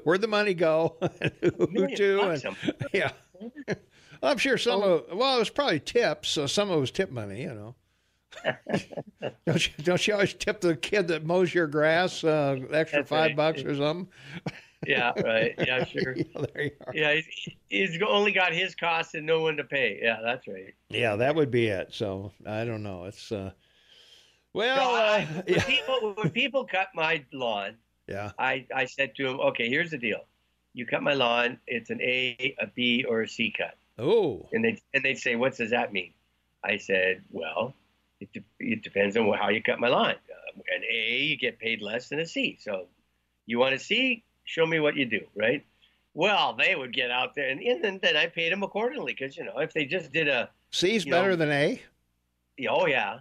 Where'd the money go? Who to? And, yeah. I'm sure some of it was probably tips, so some of it was tip money, Don't you always tip the kid that mows your grass extra $5 or something? Yeah, right. Yeah, sure. There you are. Yeah, he's only got his costs and no one to pay. Yeah, that's right. Yeah, that would be it. So I don't know. It's when people cut my lawn, I said to them, okay, here's the deal. You cut my lawn, it's an A, a B, or a C cut. Oh. And they'd say, what does that mean? I said, well, it depends on how you cut my lawn. An A, you get paid less than a C. So you want a C, show me what you do, right? Well, they would get out there, and then I paid them accordingly because, if they just did a C's better than A? oh yeah,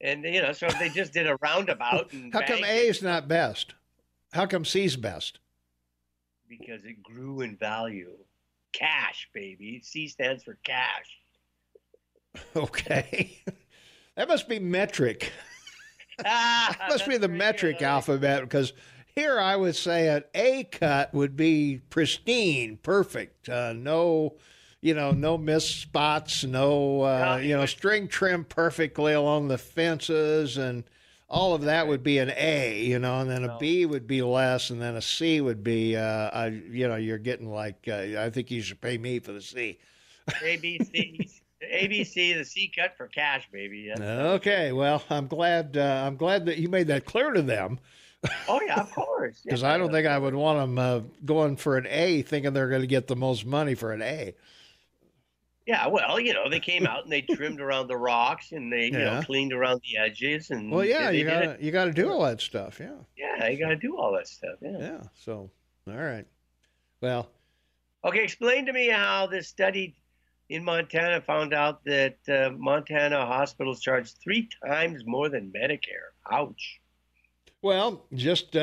and so if they just did a roundabout and How come A is not best? How come C's best? Because it grew in value. Cash, baby. C stands for cash. Okay. That must be metric. That must be the metric alphabet, because here I would say an A cut would be pristine, perfect. No missed spots, string trimmed perfectly along the fences, and all of that would be an A, and then a B would be less, and then a C would be, you're getting like, I think you should pay me for the C. ABC, the C cut for cash, baby. Okay, well, I'm glad that you made that clear to them. Oh yeah, of course. Because I don't think I would want them going for an A, thinking they're going to get the most money for an A. Yeah, well, they came out and they trimmed around the rocks and they, cleaned around the edges and. Well, yeah, you got to do all that stuff. Yeah. Yeah, you got to do all that stuff. Yeah. Yeah. So, all right. Well. Okay, explain to me how this study in Montana found out that Montana hospitals charge 3 times more than Medicare. Ouch. Well, just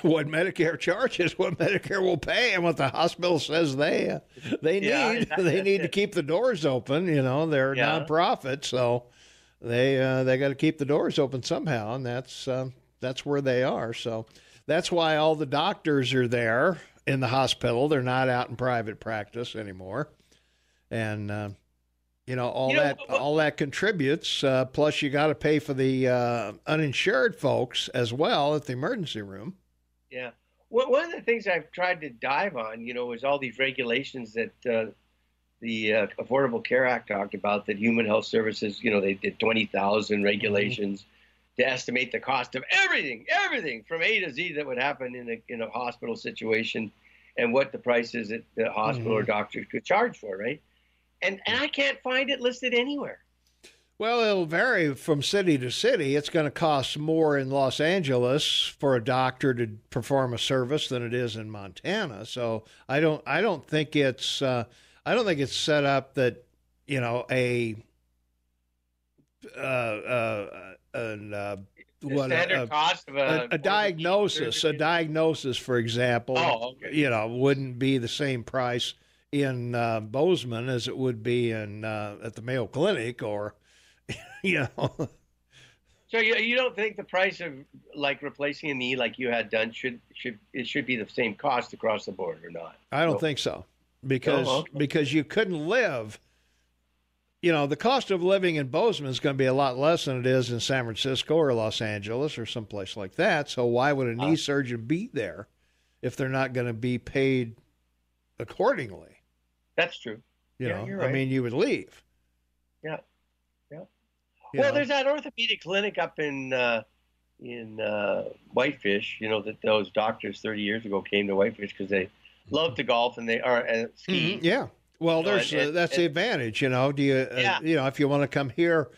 what Medicare charges, what Medicare will pay, and what the hospital says they need. Yeah, they need to keep the doors open. They're a nonprofit, so they got to keep the doors open somehow, and that's where they are. So that's why all the doctors are there in the hospital. They're not out in private practice anymore, and all that contributes. Plus, you got to pay for the uninsured folks as well at the emergency room. Yeah. Well, one of the things I've tried to dive on, is all these regulations that the Affordable Care Act talked about, that Human Health Services, they did 20,000 regulations to estimate the cost of everything from A to Z that would happen in a hospital situation, and what the price is that the hospital or doctor could charge for, right? And I can't find it listed anywhere. Well, it'll vary from city to city. It's going to cost more in Los Angeles for a doctor to perform a service than it is in Montana. So I don't think it's set up that a diagnosis, for example, wouldn't be the same price in Bozeman as it would be in at the Mayo Clinic, or So you don't think the price of like replacing a knee like you had done should be the same cost across the board, or not? I don't think so, because you couldn't live. The cost of living in Bozeman is going to be a lot less than it is in San Francisco or Los Angeles or someplace like that. So why would a knee surgeon be there if they're not going to be paid accordingly? That's true. You're right. I mean, you would leave. Yeah. Well, there's that orthopedic clinic up in Whitefish. That those doctors 30 years ago came to Whitefish because they love to golf and they are ski. Mm-hmm. Yeah. Well, that's the advantage. Do you if you want to come here,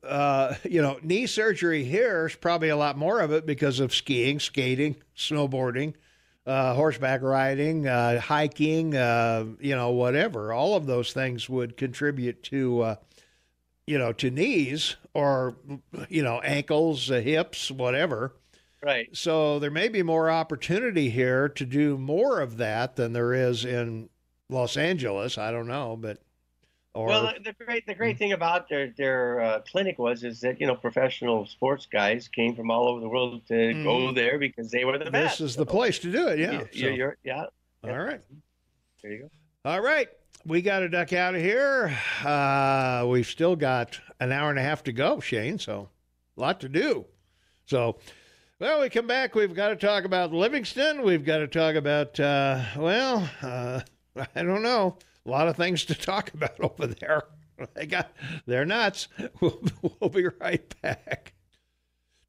knee surgery here is probably a lot more of it because of skiing, skating, snowboarding, horseback riding, hiking, whatever. All of those things would contribute to knees or, ankles, hips, whatever. Right. So there may be more opportunity here to do more of that than there is in Los Angeles. I don't know, but. The great thing about their clinic is that, professional sports guys came from all over the world to go there because they were the best. This is the place to do it. Yeah. All right. There you go. All right. We got to duck out of here. We've still got an hour and a half to go, Shane, so a lot to do. So, well, we come back. We've got to talk about Livingston. We've got to talk about, I don't know, a lot of things to talk about over there. They're nuts. We'll be right back.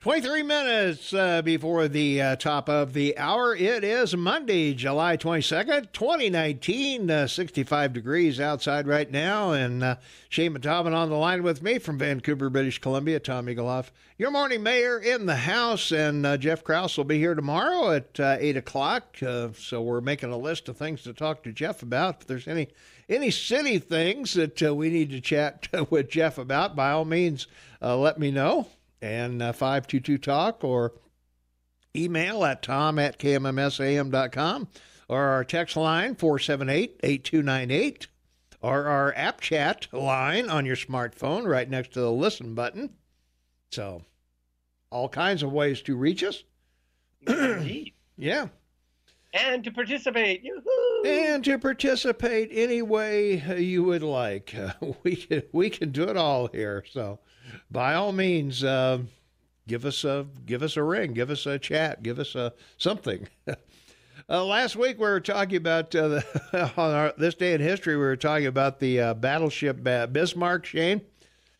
23 minutes before the top of the hour. It is Monday, July 22nd, 2019, 65 degrees outside right now. And Shane Matavin on the line with me from Vancouver, British Columbia. Tom Eaglehoff, your morning mayor in the house. And Jeff Krause will be here tomorrow at 8 o'clock. So we're making a list of things to talk to Jeff about. If there's any city things that we need to chat with Jeff about, by all means, let me know. And 522-TALK or email at tom@kmmsam.com or our text line 478-8298 or our app chat line on your smartphone right next to the listen button. So all kinds of ways to reach us. Indeed. Yeah. And to participate. Yoo-hoo! And to participate any way you would like. We can do it all here. So by all means, give us a ring, give us a chat, give us something. Last week we were talking about on this day in history. We were talking about the battleship Bismarck, Shane.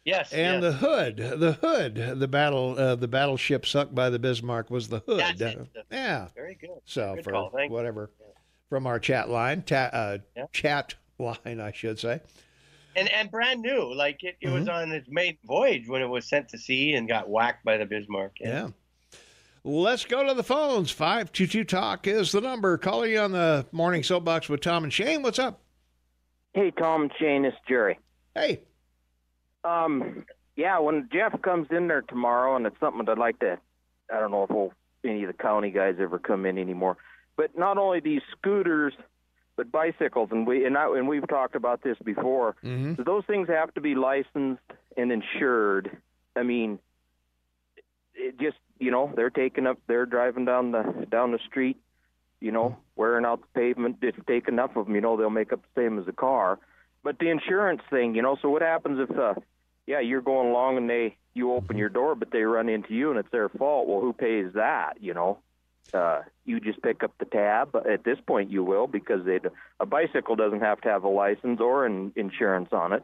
Yes. And yes. the battleship sunk by the Bismarck was the Hood. That's it. Yeah. Very good. So good for call. Thank whatever you. from our chat line, chat line, I should say. And brand new, like it was on its maiden voyage when it was sent to sea and got whacked by the Bismarck. Yeah. Let's go to the phones. 522-TALK is the number. Calling you on the Morning Soapbox with Tom and Shane. What's up? Hey, Tom and Shane, it's Jerry. Hey. Yeah, when Jeff comes in there tomorrow, and it's something I'd like to, I don't know if any of the county guys ever come in anymore, but not only these scooters, but bicycles, and we've talked about this before. Mm-hmm. So those things have to be licensed and insured. I mean, it just they're driving down the street, wearing out the pavement. If you take enough of them, they'll make up the same as a car. But the insurance thing, so what happens if you're going along and you open your door, but they run into you and it's their fault? Well, who pays that? You just pick up the tab. At this point, you will, because a bicycle doesn't have to have a license or an insurance on it.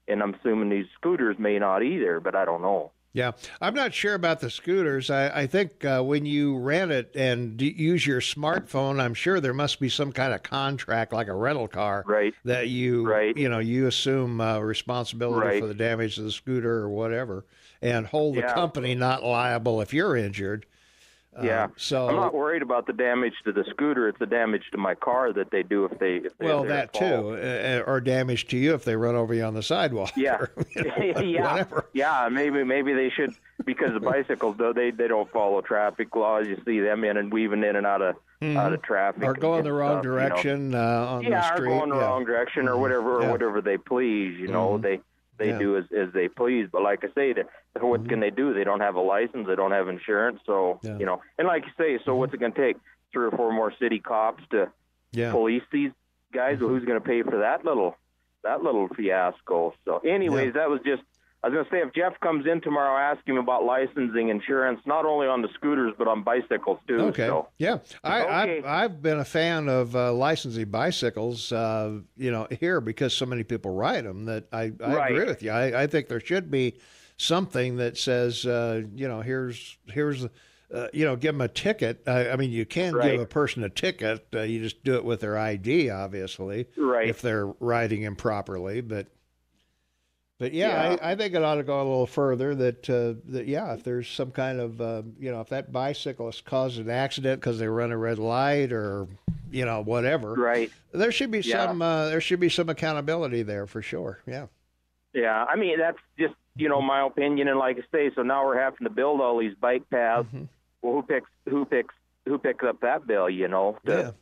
And I'm assuming these scooters may not either, but I don't know. Yeah, I'm not sure about the scooters. I think when you rent it and use your smartphone, I'm sure there must be some kind of contract, like a rental car, right? That you assume responsibility right. for the damage to the scooter or whatever, and hold the company not liable if you're injured. So I'm not worried about the damage to the scooter. It's the damage to my car that they do if they that too, or damage to you if they run over you on the sidewalk. Yeah, whatever. Yeah, maybe they should, because the bicycles though they don't follow traffic laws. You see them in and weaving in and out of traffic, or going the wrong direction on the street. Or going the wrong direction or whatever they please. They do as they please. But like I say, what can they do? They don't have a license. They don't have insurance. So, and like you say, so what's it going to take? 3 or 4 more city cops to police these guys? Well, who's going to pay for that little fiasco? So anyways, that was just, I was going to say, if Jeff comes in tomorrow, ask him about licensing insurance, not only on the scooters, but on bicycles too. Okay. So. Yeah. I've been a fan of licensing bicycles, here, because so many people ride them, that I agree with you. I think there should be something that says, here's give them a ticket. I mean, you can give a person a ticket. You just do it with their ID, obviously, if they're riding improperly, But I think it ought to go a little further. That if there's some kind of if that bicyclist caused an accident because they run a red light or whatever, there should be some accountability there for sure. Yeah, I mean, that's just my opinion, and like I say, so now we're having to build all these bike paths. Mm-hmm. Well, who picks up that bill? To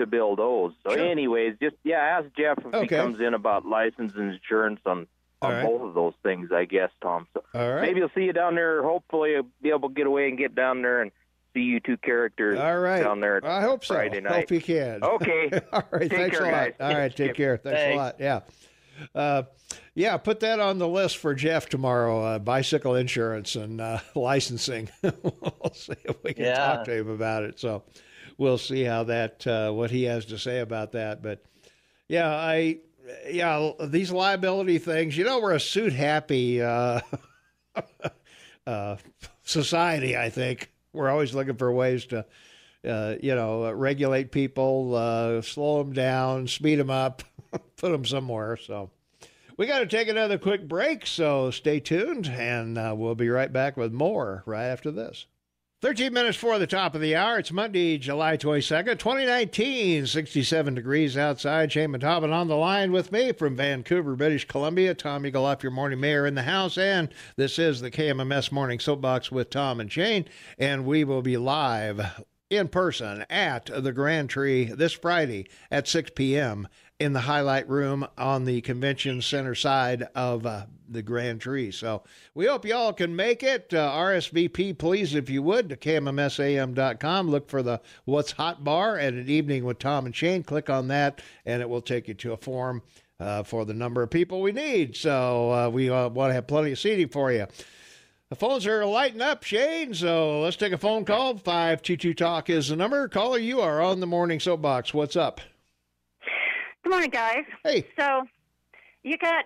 build those. So, anyways, just ask Jeff if he comes in about license and insurance on both of those things, I guess, Tom. So maybe you'll see you down there. Hopefully, you'll be able to get away and get down there and see you two characters down there. I hope so. Friday night. Hope you can. Okay. All right. Thanks a lot. Guys. All right. Take care. Thanks a lot. Yeah. Put that on the list for Jeff tomorrow. Bicycle insurance and licensing. We'll see if we can talk to him about it. So we'll see how what he has to say about that. But these liability things, we're a suit happy society, I think. We're always looking for ways to, regulate people, slow them down, speed them up, put them somewhere. So we got to take another quick break, so stay tuned, and we'll be right back with more right after this. 13 minutes before the top of the hour. It's Monday, July 22nd, 2019, 67 degrees outside. Shane Matobin on the line with me from Vancouver, British Columbia. Tom Eagle, your morning mayor in the house. And this is the KMMS Morning Soapbox with Tom and Shane. And we will be live in person at the Grand Tree this Friday at 6 p.m. in the Highlight Room on the Convention Center side of the Grand Tree. So we hope y'all can make it. RSVP, please, if you would, to KMMSAM.com. Look for the What's Hot bar at an evening with Tom and Shane. Click on that, and it will take you to a form for the number of people we need. So we want to have plenty of seating for you. The phones are lighting up, Shane, so let's take a phone call. 522-TALK is the number. Caller, you are on the Morning Soapbox. What's up? Good morning, guys. Hey. So you got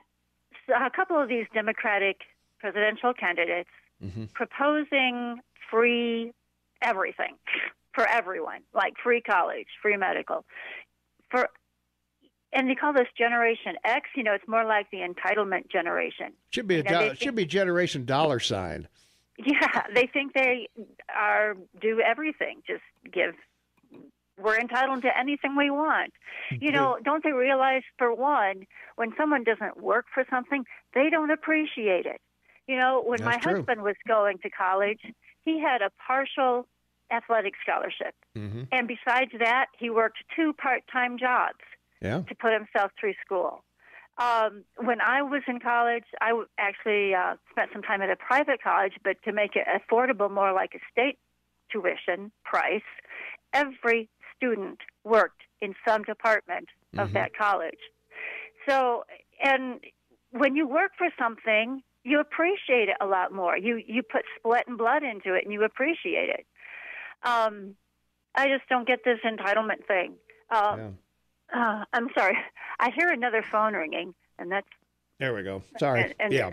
a couple of these Democratic presidential candidates proposing free everything for everyone, like free college, free medical. And they call this Generation X. It's more like the entitlement generation. Should be Generation $. Yeah, they think they do everything. Just we're entitled to anything we want. Don't they realize, for one, when someone doesn't work for something, they don't appreciate it. When my husband was going to college, he had a partial athletic scholarship. And besides that, he worked 2 part-time jobs to put himself through school. When I was in college, I actually spent some time at a private college, but to make it affordable, more like a state tuition price, every student worked in some department of that college. So, and when you work for something, you appreciate it a lot more. You put sweat and blood into it, and you appreciate it. I just don't get this entitlement thing. I'm sorry. I hear another phone ringing, and that's... There we go. Sorry. Yeah.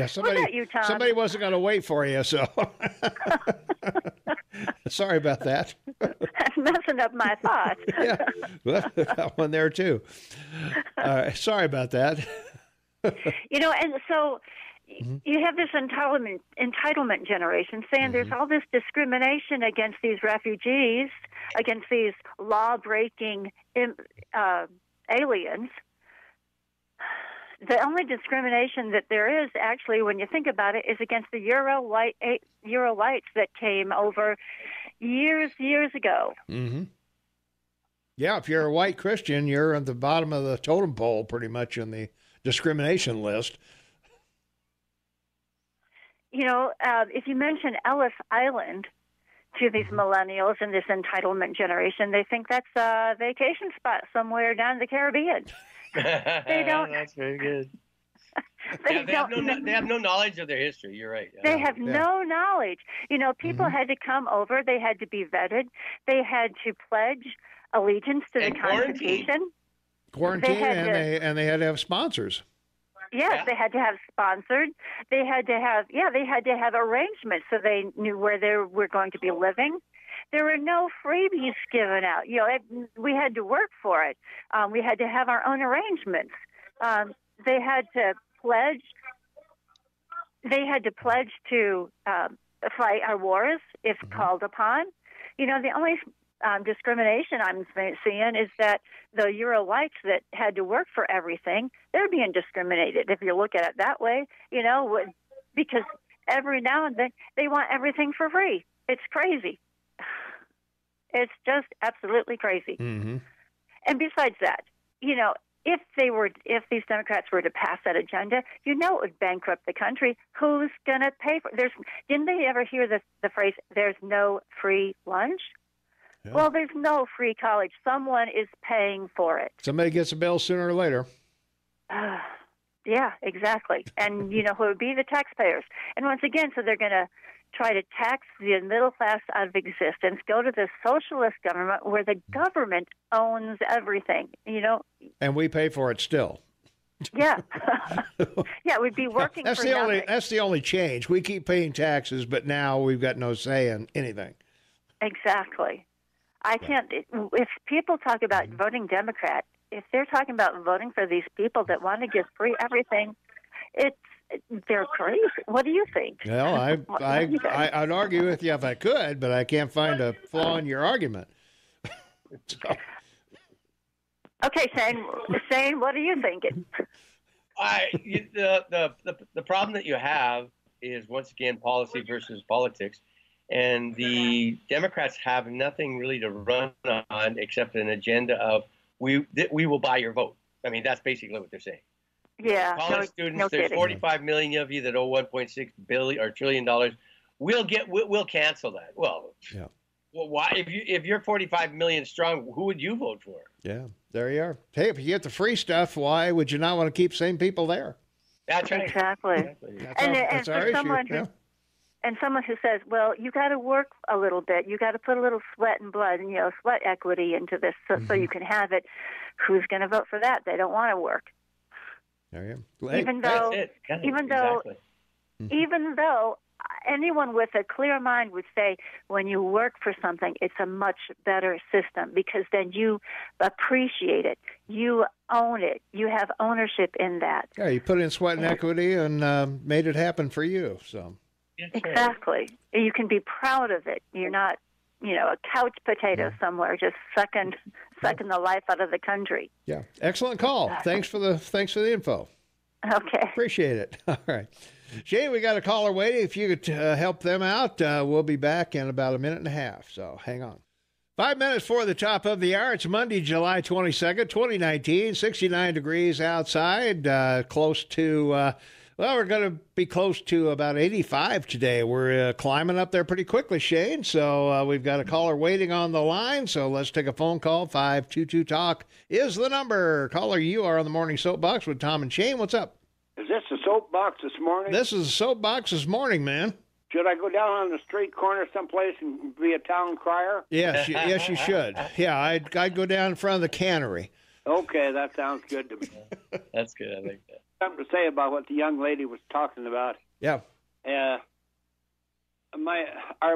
Somebody, was that you, Tom? Somebody wasn't going to wait for you, so... Sorry about that. That's messing up my thoughts. Yeah, well, that one there, too. Sorry about that. And so... You have this entitlement generation saying there's all this discrimination against these refugees, against these law-breaking aliens. The only discrimination that there is, actually, when you think about it, is against the Euro-whites that came over years ago. Yeah, if you're a white Christian, you're at the bottom of the totem pole, pretty much, in the discrimination list. If you mention Ellis Island to these millennials in this entitlement generation, they think that's a vacation spot somewhere down in the Caribbean. They don't. That's very good. They have no knowledge of their history. You're right. They have no knowledge. People had to come over. They had to be vetted. They had to pledge allegiance to the Constitution. Quarantine, and they had to have sponsors. Yes, they had to have sponsored. They had to have arrangements so they knew where they were going to be living. There were no freebies given out. We had to work for it. We had to have our own arrangements. They had to pledge. They had to pledge to fight our wars if called upon. The only discrimination I'm seeing is that the Euro-whites that had to work for everything, they're being discriminated, if you look at it that way, because every now and then they want everything for free. It's crazy. It's just absolutely crazy. And besides that, if these Democrats were to pass that agenda, it would bankrupt the country. Who's going to pay for it? Didn't they ever hear the phrase, there's no free lunch? Yeah. Well, there's no free college. Someone is paying for it. Somebody gets a bill sooner or later. Yeah, exactly. And who would be? The taxpayers. And once again, so they're going to try to tax the middle class out of existence, go to the socialist government where the government owns everything, And we pay for it still. Yeah. Yeah, we'd be working That's for the nothing. That's the only change. We keep paying taxes, but now we've got no say in anything. Exactly. I can't. If people talk about voting Democrat, if they're talking about voting for these people that want to give free everything, they're crazy. What do you think? Well, I'd argue with you if I could, but I can't find a flaw in your argument. So. Okay, Shane, what are you thinking? The problem that you have is, once again, policy versus politics. And the Democrats have nothing really to run on except an agenda of we will buy your vote. I mean, that's basically what they're saying. Yeah, College students, there's 45 million of you that owe 1.6 billion or $1 trillion. We'll cancel that. Well, yeah. Well, why? If you're 45 million strong, who would you vote for? Yeah, there you are. Hey, if you get the free stuff, why would you not want to keep the same people there? That's right. Exactly. That's our issue. And someone who says, well, you got to work a little bit. You got to put a little sweat and blood and, sweat equity into this so you can have it. Who's going to vote for that? They don't want to work. There you go. Even though anyone with a clear mind would say when you work for something, it's a much better system because then you appreciate it. You own it. You have ownership in that. Yeah, you put in sweat and equity and made it happen for you. So. Exactly. You can be proud of it. You're not, a couch potato somewhere just sucking the life out of the country. Yeah. Excellent call. Thanks for the info. Okay. Appreciate it. All right. Shane, we got a caller waiting. If you could help them out, we'll be back in about a minute and a half. So hang on. 5 minutes for the top of the hour. It's Monday, July 22nd, 2019, 69 degrees outside, close to, we're going to be close to about 85 today. We're climbing up there pretty quickly, Shane. So we've got a caller waiting on the line. So let's take a phone call. 522-TALK is the number. Caller, you are on the Morning Soapbox with Tom and Shane. What's up? Is this the soapbox this morning? This is the soapbox this morning, man. Should I go down on the street corner someplace and be a town crier? Yes, you should. Yeah, I'd go down in front of the cannery. Okay, that sounds good to me. That's good. I like that. Something to say about what the young lady was talking about. Yeah. Our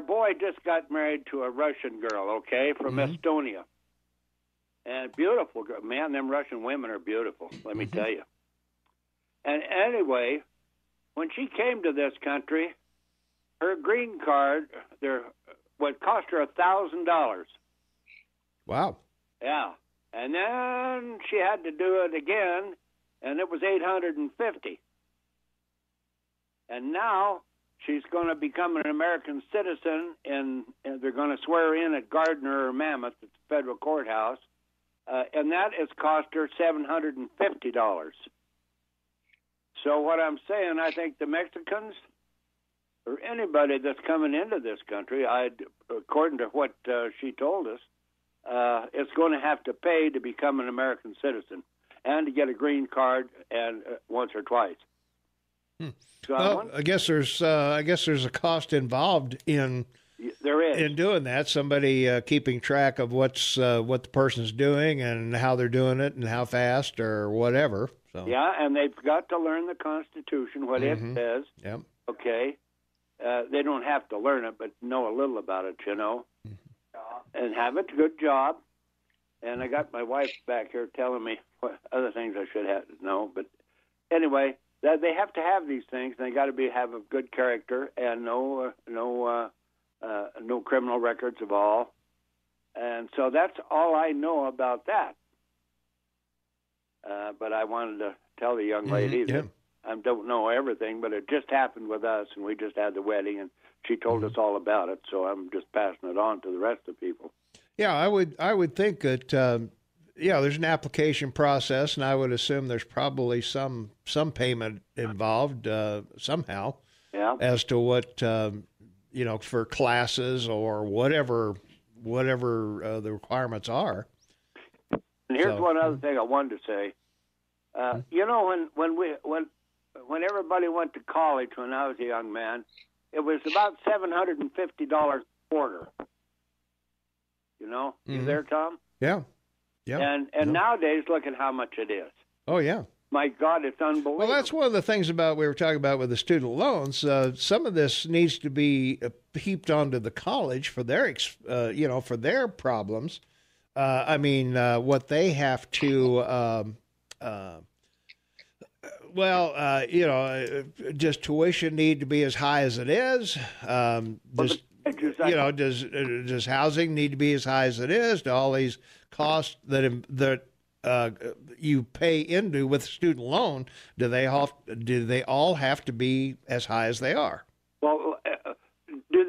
boy just got married to a Russian girl, okay, from Estonia. And beautiful girl. Man, them Russian women are beautiful, let me tell you. And anyway, when she came to this country, her green card would cost her $1,000. Wow. Yeah. And then she had to do it again, and it was $850. And now she's going to become an American citizen, and they're going to swear in at Gardner or Mammoth at the federal courthouse, and that has cost her $750. So what I'm saying, I think the Mexicans or anybody that's coming into this country, according to what she told us, is going to have to pay to become an American citizen and to get a green card and once or twice. So well, I guess there's a cost involved in doing that. Somebody keeping track of what the person's doing and how they're doing it and how fast or whatever. So. Yeah, and they've got to learn the Constitution, what it says. Yep. Okay. They don't have to learn it, but know a little about it, and have a good job. And I got my wife back here telling me what other things I should have to know. But anyway, they have to have these things, and they got to have a good character and no criminal records of all. And so that's all I know about that. But I wanted to tell the young lady that I don't know everything, but it just happened with us, and we just had the wedding, and she told us all about it. So I'm just passing it on to the rest of the people. Yeah, I would think that there's an application process, and I would assume there's probably some payment involved somehow. Yeah. As to what for classes or whatever the requirements are. And here's one other thing I wanted to say. When everybody went to college when I was a young man, it was about $750 a quarter. You there, Tom? Yeah. Yeah. And nowadays, look at how much it is. Oh yeah. my God, it's unbelievable. Well, that's one of the things about we were talking about with the student loans. Some of this needs to be heaped onto the college for their, for their problems. What they have to, just tuition need to be as high as it is. Does housing need to be as high as it is? Do all these costs that you pay into with student loan, do they all have to be as high as they are? Well, did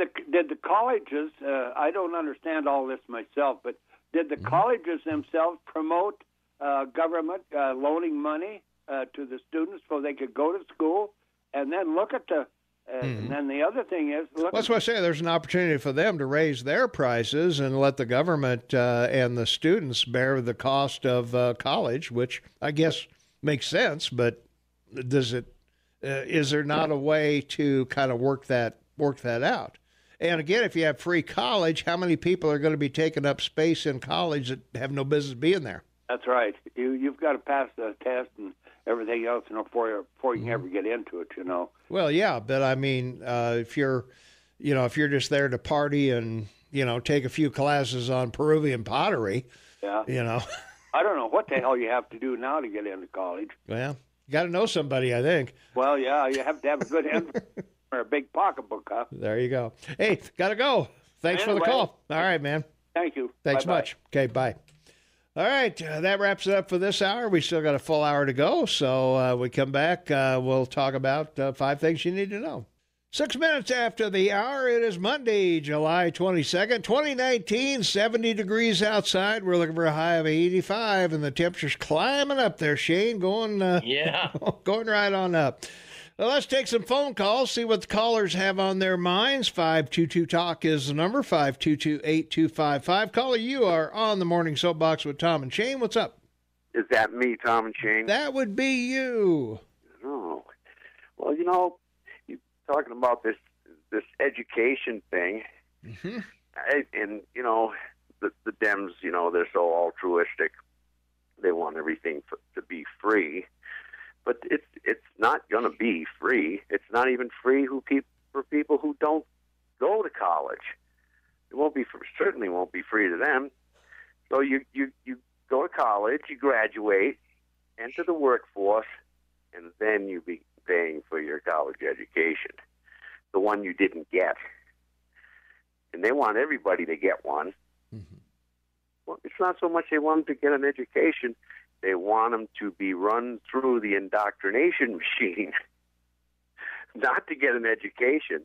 the colleges? I don't understand all this myself, but did the colleges themselves promote government loaning money to the students so they could go to school and then look at the? And then the other thing is, that's why I say there's an opportunity for them to raise their prices and let the government and the students bear the cost of college, which I guess makes sense. But does it? Is there not a way to kind of work that out? And again, if you have free college, how many people are going to be taking up space in college that have no business being there? That's right. You've got to pass the test and everything else, before you can ever get into it, Well, yeah, but I mean, if you're just there to party and take a few classes on Peruvian pottery, I don't know what the hell you have to do now to get into college. Well, you got to know somebody, I think. Well, yeah, you have to have a good hand or a big pocketbook, huh? There you go. Hey, gotta go. Thanks for the call. All right, man. Thank you. Thanks much. Okay, bye. All right, that wraps it up for this hour. We still got a full hour to go, so we come back, we'll talk about 5 things you need to know. 6 minutes after the hour, it is Monday, July 22nd, 2019, 70 degrees outside. We're looking for a high of 85, and the temperature's climbing up there, Shane, going right on up. Well, let's take some phone calls, see what the callers have on their minds. 522-TALK is the number, 522-8255. Caller, you are on the Morning Soapbox with Tom and Shane. What's up? Is that me, Tom and Shane? That would be you. Oh. Well, you're talking about this education thing. Mm-hmm. The Dems, they're so altruistic. They want everything to be free. But it's not going to be free. It's not even free for people who don't go to college. It certainly won't be free to them. So you go to college, you graduate, enter the workforce, and then you be paying for your college education, the one you didn't get. And they want everybody to get one. Mm-hmm. Well, it's not so much they want them to get an education. They want them to be run through the indoctrination machine, not to get an education.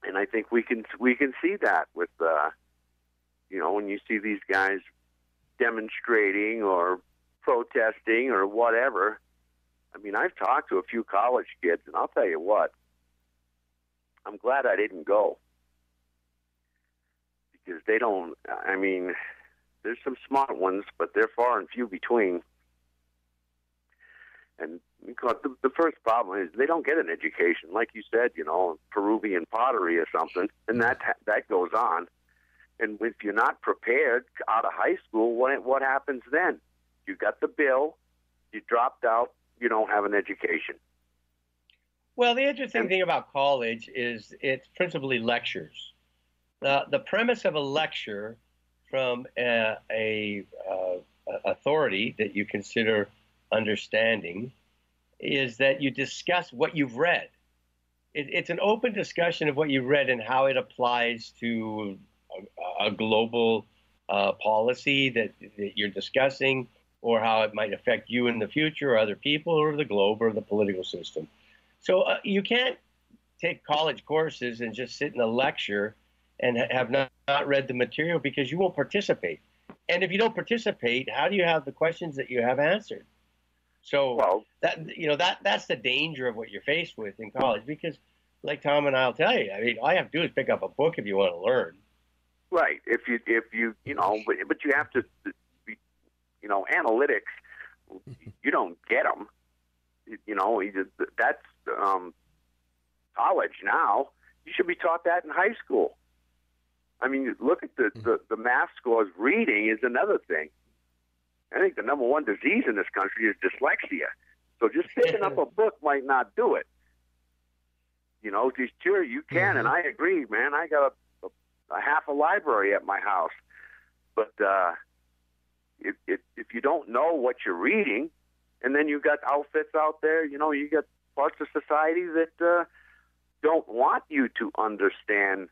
And I think we can see that with, when you see these guys demonstrating or protesting or whatever. I mean, I've talked to a few college kids, and I'll tell you what, I'm glad I didn't go. Because they don't, there's some smart ones, but they're far and few between. And because the first problem is they don't get an education, like you said, Peruvian pottery or something, and that goes on. And if you're not prepared out of high school, what happens then? You got the bill, you dropped out, you don't have an education. Well, the interesting thing about college is it's principally lectures. The premise of a lecture from a authority that you consider understanding is that you discuss what you've read. It's an open discussion of what you've read and how it applies to a global policy that you're discussing, or how it might affect you in the future, or other people, or the globe, or the political system. So you can't take college courses and just sit in a lecture and have not read the material, because you won't participate. And if you don't participate, how do you have the questions that you have answered? So that's the danger of what you're faced with in college, because like Tom and I'll tell you, all you have to do is pick up a book if you want to learn. Right. If you but you have to, analytics, you don't get them. That's college now. You should be taught that in high school. Look at the math scores. Reading is another thing. I think the number one disease in this country is dyslexia. So just picking up a book might not do it. You know, sure, you can, and I agree, man. I got a half a library at my house. But if you don't know what you're reading, and then you got outfits out there, you know, you got parts of society that don't want you to understand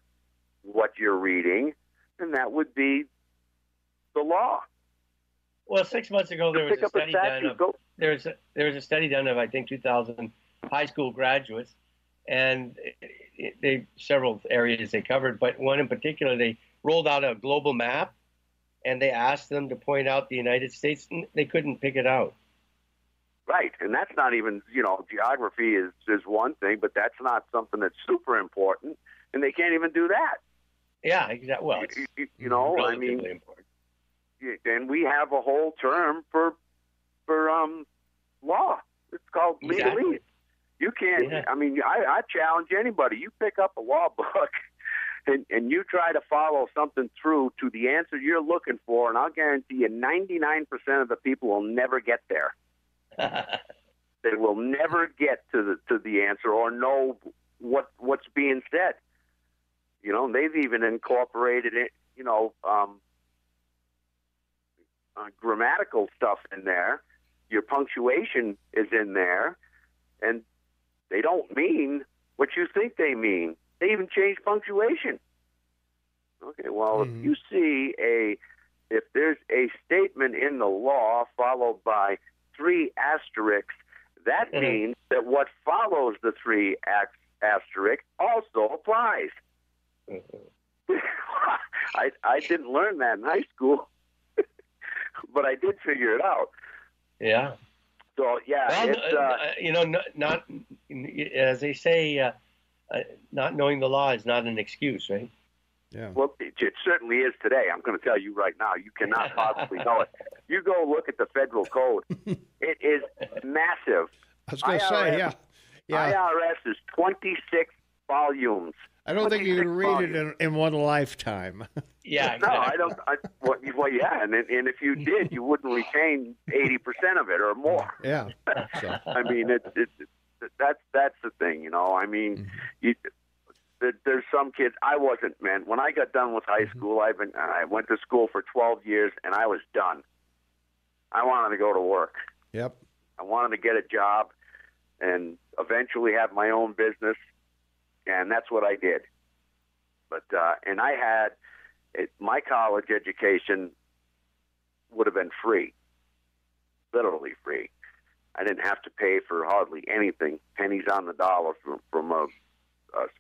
what you're reading, and that would be the law. Well, 6 months ago, there was a study done of there was a study done of, I think, 2,000 high school graduates, and they several areas they covered, but one in particular, they rolled out a global map, and they asked them to point out the United States, and they couldn't pick it out. Right, and that's not even, you know, geography is one thing, but that's not something that's super important, and they can't even do that. Yeah, exactly. Well, it's you know, I mean, important. And we have a whole term for law. It's called legalese. You can't. Yeah. I mean, I challenge anybody. You pick up a law book and you try to follow something through to the answer you're looking for, and I'll guarantee you 99% of the people will never get there. They will never get to the answer or know what's being said. You know, they've even incorporated it, you know, grammatical stuff in there. Your punctuation is in there, and they don't mean what you think they mean. They even change punctuation. Okay, well, if you see if there's a statement in the law followed by 3 asterisks, that means that what follows the 3 asterisks also applies. I didn't learn that in high school, but I did figure it out. Yeah. So yeah, well, you know, not as they say, not knowing the law is not an excuse, right? Yeah. Well, it certainly is today. I'm going to tell you right now, you cannot possibly know it. You go look at the federal code; it is massive. I was going to say, yeah. IRS is 26 volumes. I don't think you can read it in one lifetime. Yeah, exactly. No, I don't. Well, yeah, and if you did, you wouldn't retain 80% of it or more. Yeah. So. I mean, that's the thing, you know. I mean, there's some kids. I wasn't, man. When I got done with high school, I went to school for 12 years, and I was done. I wanted to go to work. Yep. I wanted to get a job and eventually have my own business. And that's what I did. But and I had my college education would have been free, literally free. I didn't have to pay for hardly anything, pennies on the dollar from a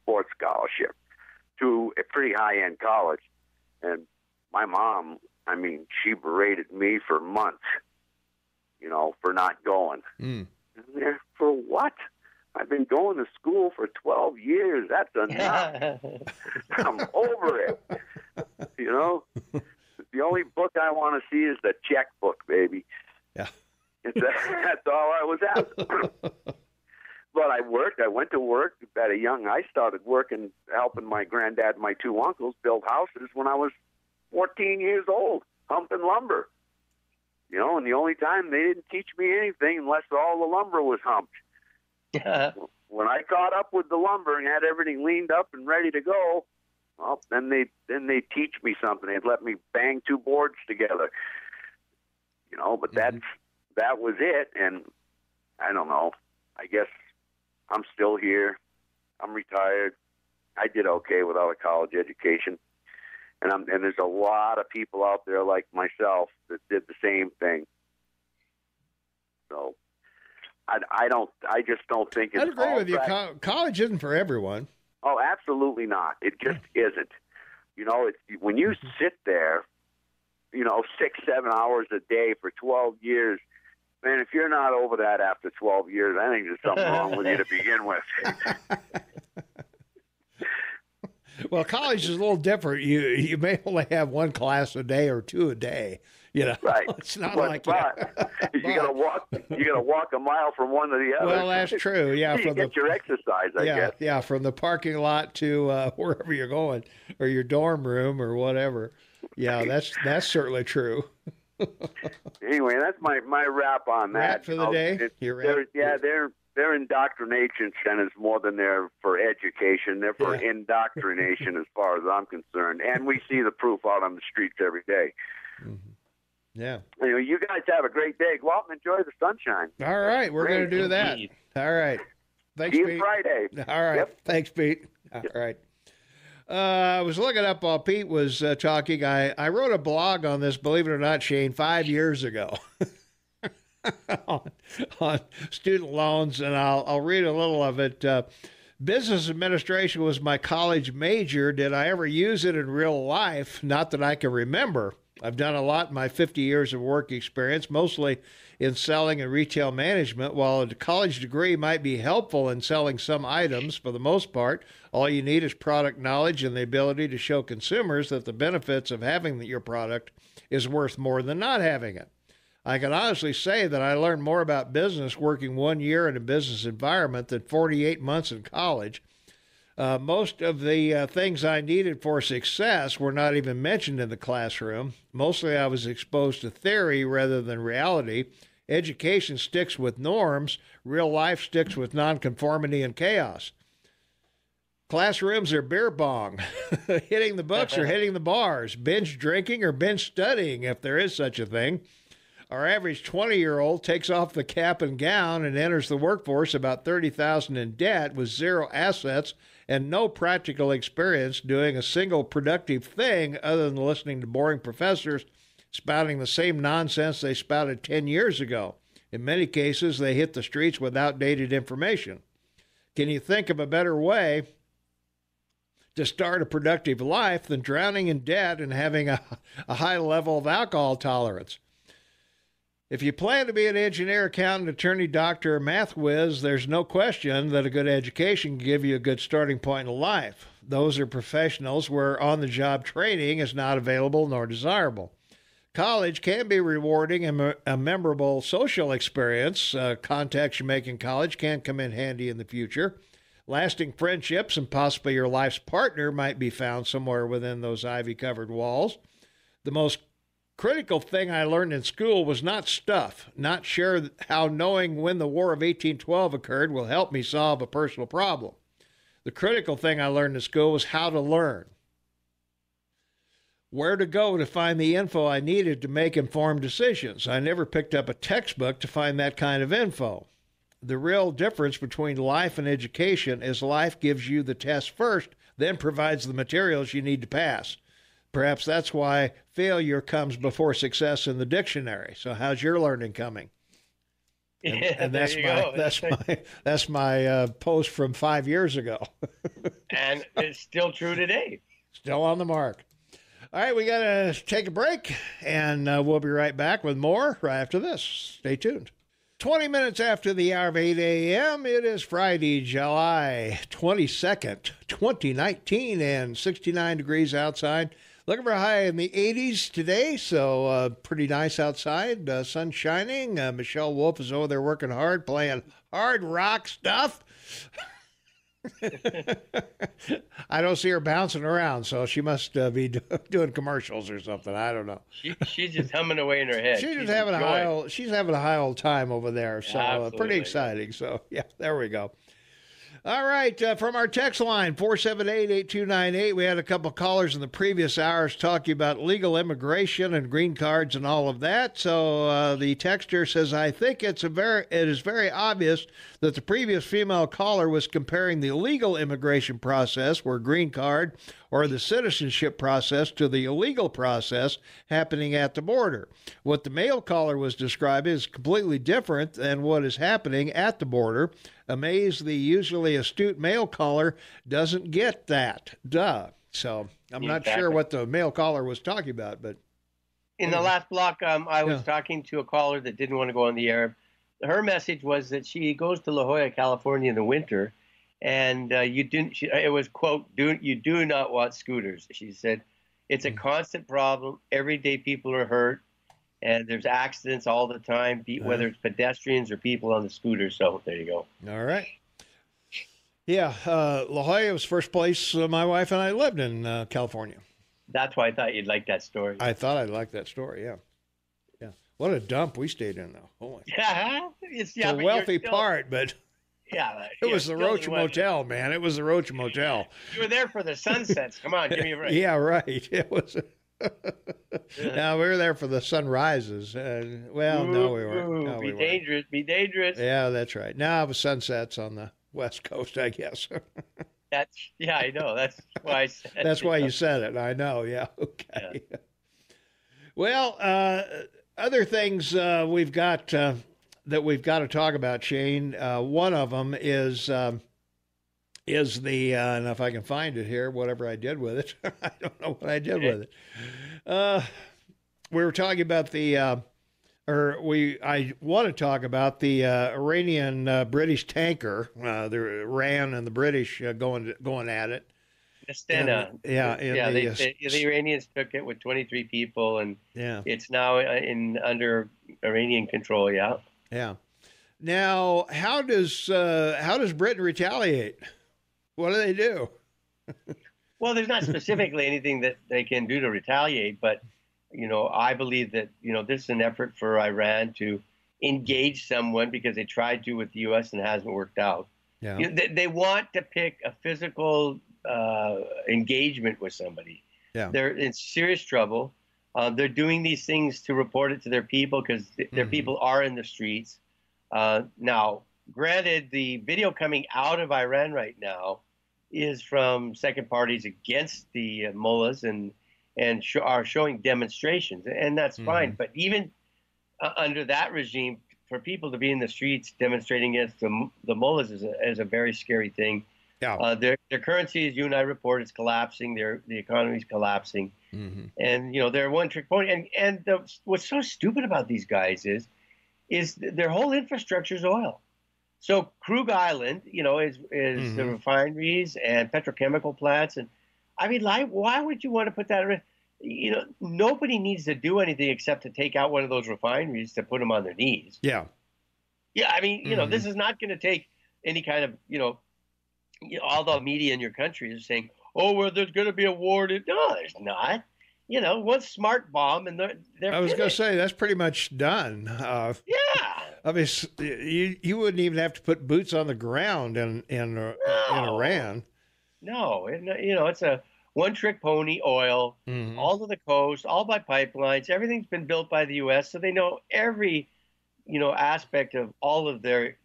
sports scholarship to a pretty high-end college. And my mom, I mean, she berated me for months, you know, for not going. For what? I've been going to school for 12 years. That's enough. I'm over it. You know? The only book I want to see is the checkbook, baby. Yeah. That's all I was after. But I worked. I went to work at a young... I started working, helping my granddad and my 2 uncles build houses when I was 14 years old, humping lumber. You know, and the only time they didn't teach me anything unless all the lumber was humped. When I caught up with the lumber and had everything leaned up and ready to go, well, then they teach me something. They'd let me bang 2 boards together, you know. But that was it. And I don't know. I guess I'm still here. I'm retired. I did okay without a college education, and there's a lot of people out there like myself that did the same thing. So. I just don't think it's. I agree with you. College isn't for everyone. Oh, absolutely not. It just isn't. You know, when you sit there, you know, 6-7 hours a day for 12 years, man, if you're not over that after 12 years, I think there's something wrong with you to begin with. Well, college is a little different. You may only have 1 class a day or 2 a day. You know, right? It's not but, like but you gotta walk. You gotta walk a mile from one to the other. Well, that's true. Yeah, you get your exercise. I guess. Yeah, from the parking lot to wherever you're going, or your dorm room, or whatever. Yeah, that's certainly true. Anyway, that's my wrap on that. Wrap for the day? Their indoctrination centers more than they're for education. They're for indoctrination as far as I'm concerned. And we see the proof out on the streets every day. Mm-hmm. Yeah. Anyway, you guys have a great day. Go out and enjoy the sunshine. All right. We're going to do that. All right. Thanks, See you Pete. Friday. All right. Yep. Thanks, Pete. All right. I was looking up while Pete was talking. I wrote a blog on this, believe it or not, Shane, 5 years ago on student loans, and I'll read a little of it. Business administration was my college major. Did I ever use it in real life? Not that I can remember. I've done a lot in my 50 years of work experience, mostly in selling and retail management. While a college degree might be helpful in selling some items, for the most part, all you need is product knowledge and the ability to show consumers that the benefits of having your product is worth more than not having it. I can honestly say that I learned more about business working 1 year in a business environment than 48 months in college. Most of the things I needed for success were not even mentioned in the classroom. Mostly I was exposed to theory rather than reality. Education sticks with norms. Real life sticks with nonconformity and chaos. Classrooms are beer bong, hitting the books or hitting the bars, binge drinking or binge studying, if there is such a thing. Our average 20-year-old takes off the cap and gown and enters the workforce about $30,000 in debt with zero assets and no practical experience doing a single productive thing other than listening to boring professors spouting the same nonsense they spouted 10 years ago. In many cases, they hit the streets with outdated information. Can you think of a better way to start a productive life than drowning in debt and having a high level of alcohol tolerance? If you plan to be an engineer, accountant, attorney, doctor, or math whiz, there's no question that a good education can give you a good starting point in life. Those are professionals where on-the-job training is not available nor desirable. College can be rewarding and a memorable social experience. Contacts you make in college can come in handy in the future. Lasting friendships and possibly your life's partner might be found somewhere within those ivy-covered walls. The most critical thing I learned in school was not stuff. Not sure how knowing when the War of 1812 occurred will help me solve a personal problem. The critical thing I learned in school was how to learn. Where to go to find the info I needed to make informed decisions. I never picked up a textbook to find that kind of info. The real difference between life and education is life gives you the test first, then provides the materials you need to pass. Perhaps that's why failure comes before success in the dictionary. So how's your learning coming? And that's my post from 5 years ago. And it's still true today. Still on the mark. All right, we got to take a break, and we'll be right back with more right after this. Stay tuned. 20 minutes after the hour of 8 a.m., it is Friday, July 22nd, 2019, and 69 degrees outside. Looking for a high in the 80s today, so pretty nice outside. Sun shining. Michelle Wolf is over there working hard, playing hard rock stuff. I don't see her bouncing around, so she must be doing commercials or something. I don't know. She's just humming away in her head. She's having a high old time over there, so pretty exciting. So, yeah, there we go. All right, from our text line, 478-8298, we had a couple of callers in the previous hours talking about legal immigration and green cards and all of that. So the texter says, I think it is very obvious that the previous female caller was comparing the legal immigration process, where green card, or the citizenship process, to the illegal process happening at the border. What the male caller was describing is completely different than what is happening at the border. Amazed the usually astute male caller doesn't get that. Duh. So I'm not sure what the male caller was talking about, but in the last block, I was talking to a caller that didn't want to go on the air. Her message was that she goes to La Jolla, California in the winter, and it was, quote, you do not want scooters. She said, it's a constant problem. Every day people are hurt, and there's accidents all the time, whether it's pedestrians or people on the scooter. So there you go. All right. Yeah, La Jolla was first place my wife and I lived in California. That's why I thought you'd like that story. I thought I'd like that story, yeah. Yeah. What a dump we stayed in, though. Holy. Yeah, It's a wealthy part, but yeah, it was the Roach Motel, man. It was the Roach Motel. You were there for the sunsets. Come on, give me a break. Yeah, right. It was. Now we were there for the sunrises. Well, no, we weren't. No, be we dangerous. Be dangerous. Yeah, that's right. Now it was sunsets on the West Coast, I guess. Yeah, I know. That's why I said. That's why you said it. I know. Yeah. Okay. Yeah. Well, other things we've got that we've got to talk about, Shane. One of them is the and if I can find it here, whatever I did with it, I don't know what I did with it. We were talking about I want to talk about the Iranian British tanker, the Iran and the British going at it. The Stena. The Iranians took it with 23 people, and it's now under Iranian control. Yeah. Yeah. Now, how does Britain retaliate? What do they do? Well, there's not specifically anything that they can do to retaliate, but I believe that this is an effort for Iran to engage someone because they tried to with the U.S. and it hasn't worked out. Yeah. They want to pick a physical engagement with somebody. Yeah. They're in serious trouble. They're doing these things to report it to their people because their people are in the streets. Now, granted, the video coming out of Iran right now is from second parties against the mullahs and are showing demonstrations, and that's fine. But even under that regime, for people to be in the streets demonstrating against the mullahs is a very scary thing. Yeah. Their currency, as you and I report, is collapsing. The economy is collapsing, and they're one trick pony. And what's so stupid about these guys is their whole infrastructure is oil. So Krug Island, is the refineries and petrochemical plants, and I mean, why would you want to put that? Nobody needs to do anything except to take out one of those refineries to put them on their knees. Yeah. Yeah, I mean, this is not going to take any kind of, all the media in your country is saying, oh, well, there's going to be a war. No, there's not. One smart bomb and they're I was going to say, that's pretty much done. Yeah. I mean, you wouldn't even have to put boots on the ground in Iran. No, it's a one-trick pony oil, all to the coast, all by pipelines. Everything's been built by the U.S., so they know every, aspect of all of their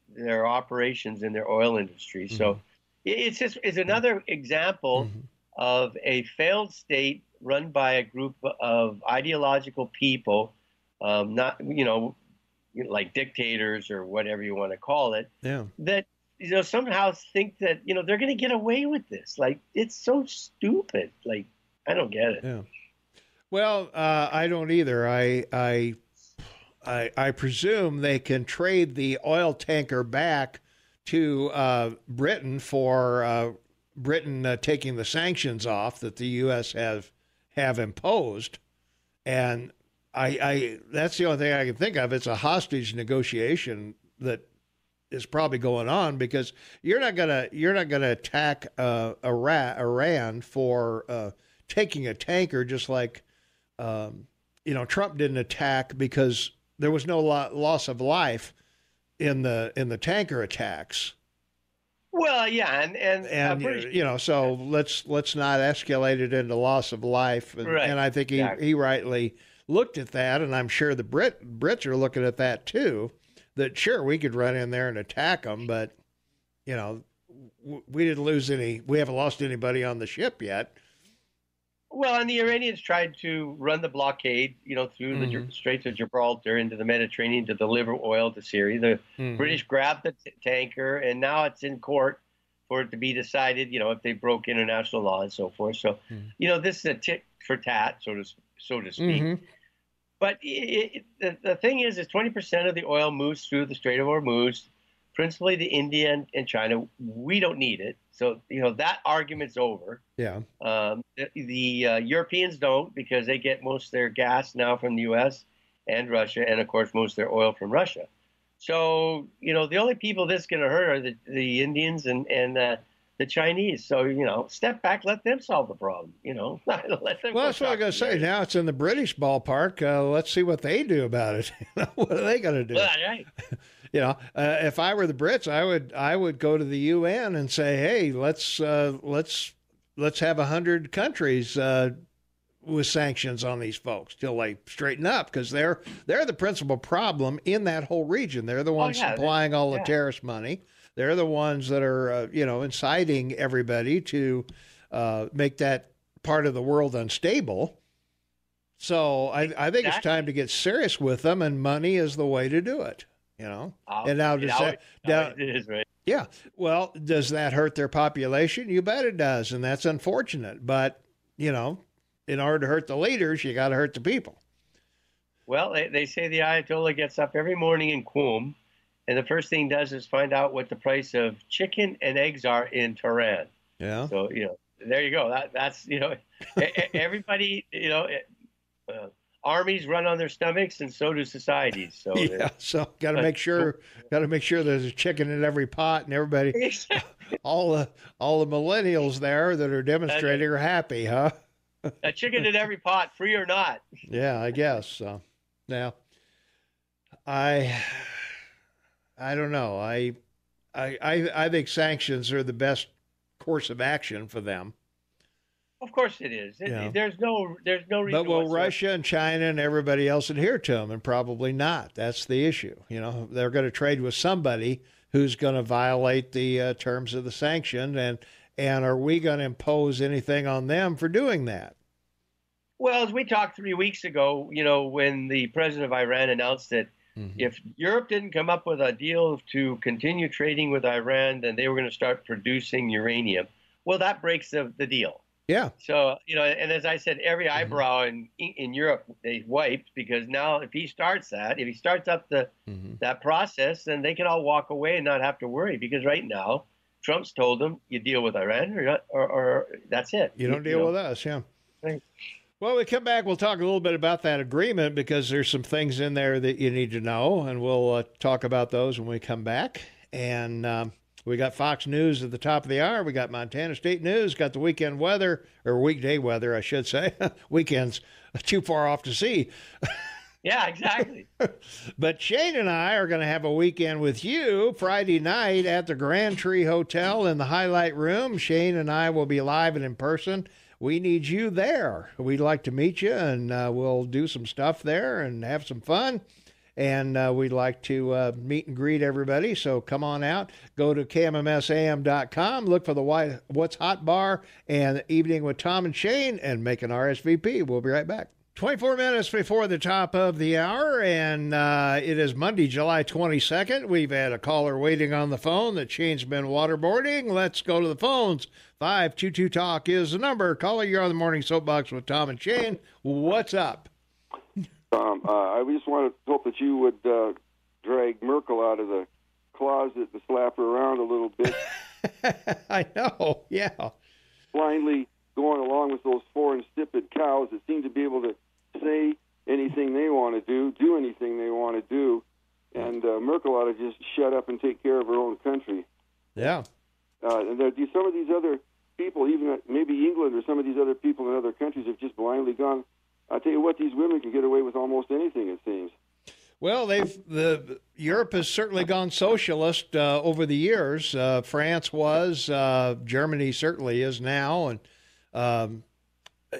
operations in their oil industry. So it's another example of a failed state run by a group of ideological people, not like dictators or whatever you want to call it. Yeah. That somehow think that they're going to get away with this. Like, it's so stupid. Like, I don't get it. Yeah. Well, I don't either. I presume they can trade the oil tanker back to Britain for Britain taking the sanctions off that the U.S. have imposed, and I that's the only thing I can think of. It's a hostage negotiation that is probably going on because you're not gonna attack Iran for taking a tanker, just like Trump didn't attack because there was no loss of life in the tanker attacks. Well, yeah, and so let's not escalate it into loss of life, and I think he rightly looked at that, and I'm sure the Brits are looking at that too. That sure we could run in there and attack them, but we didn't lose any. We haven't lost anybody on the ship yet. Well, and the Iranians tried to run the blockade, through the Straits of Gibraltar into the Mediterranean to deliver oil to Syria. The British grabbed the tanker, and now it's in court for it to be decided, if they broke international law and so forth. So, this is a tit for tat, so to speak. But the thing is 20% of the oil moves through the Strait of Hormuz, principally to India and China. We don't need it. So, that argument's over. Yeah. The Europeans don't, because they get most of their gas now from the U.S. and Russia, and, of course, most of their oil from Russia. So, the only people this is going to hurt are the Indians and the the Chinese. So, step back, let them solve the problem, let them. Well, that's what I'm going to say. Now it's in the British ballpark. Let's see what they do about it. What are they going to do? Well, right. If I were the Brits, I would go to the UN and say, hey, let's have 100 countries with sanctions on these folks till they straighten up, because they're the principal problem in that whole region. They're the ones supplying all the terrorist money. They're the ones that are, inciting everybody to make that part of the world unstable. So I think it's time to get serious with them, and money is the way to do it. And now it is, right? Yeah. Well, does that hurt their population? You bet it does, and that's unfortunate. But in order to hurt the leaders, you got to hurt the people. Well, they say the Ayatollah gets up every morning in Qom, and the first thing he does is find out what the price of chicken and eggs are in Tehran. Yeah. So there you go. That's everybody. Armies run on their stomachs, and so do societies. So so got to make sure there's a chicken in every pot, and everybody, all the millennials there that are demonstrating are happy, huh? A chicken in every pot, free or not. Yeah, I guess so. Now, I don't know. I think sanctions are the best course of action for them. Of course it is. There's no reason. But will Russia and China and everybody else adhere to them? And probably not. That's the issue. They're going to trade with somebody who's going to violate the terms of the sanction, and are we going to impose anything on them for doing that? Well, as we talked 3 weeks ago, when the president of Iran announced that if Europe didn't come up with a deal to continue trading with Iran, then they were going to start producing uranium. Well, that breaks the deal. Yeah. So, and as I said, every eyebrow in Europe, they wiped, because now if he starts up that process, then they can all walk away and not have to worry, because right now Trump's told them, you deal with Iran or that's it. You don't deal with us. Yeah. Right. Well, we come back, we'll talk a little bit about that agreement, because there's some things in there that you need to know, and we'll talk about those when we come back. And we got Fox News at the top of the hour. We got Montana State News, got the weekend weather, or weekday weather, I should say. Weekends too far off to see. Yeah, exactly. But Shane and I are going to have a weekend with you Friday night at the Grand Tree Hotel in the Highlight Room. Shane and I will be live and in person. We need you there. We'd like to meet you, and we'll do some stuff there and have some fun. And we'd like to meet and greet everybody. So come on out. Go to KMMSAM.com. Look for the What's Hot Bar and Evening with Tom and Shane, and make an RSVP. We'll be right back. 24 minutes before the top of the hour, and it is Monday, July 22nd. We've had a caller waiting on the phone that Shane's been waterboarding. Let's go to the phones. 522-TALK is the number. Caller, you're on the Morning Soapbox with Tom and Shane. What's up? I just want to hope that you would drag Merkel out of the closet and slap her around a little bit. I know, yeah. Blindly going along with those four insipid cows that seem to be able to say anything they want to do anything they want to do, and Merkel ought to just shut up and take care of her own country. Yeah. And some of these other people, even maybe England or some of these other people in other countries, have just blindly gone. I tell you what, these women can get away with almost anything, it seems. Well, Europe has certainly gone socialist over the years. France was, Germany certainly is now, and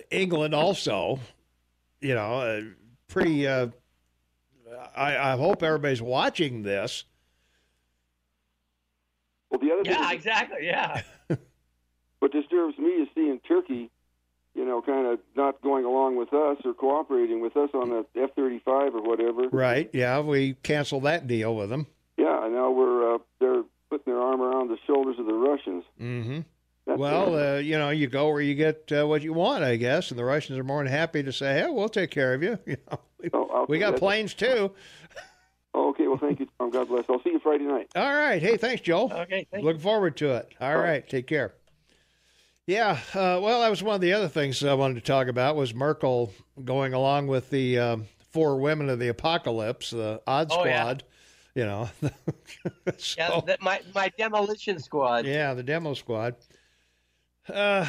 England also. Pretty. I hope everybody's watching this. Well, the other thing exactly, yeah. What disturbs me is seeing Turkey, kind of not going along with us or cooperating with us on the F-35 or whatever. Right, yeah, we canceled that deal with them. Yeah, and now they're putting their arm around the shoulders of the Russians. Mm-hmm. Well, you go where you get what you want, I guess, and the Russians are more than happy to say, hey, we'll take care of you. We got planes, too. Okay, well, thank you, Tom. God bless. I'll see you Friday night. All right. Hey, thanks, Joel. Okay, thanks. Looking forward to it. All right, take care. Yeah, well, that was one of the other things I wanted to talk about was Merkel going along with the four women of the apocalypse, the Odd Squad. You know. Yeah, my demolition squad. Yeah, the demo squad. Yeah,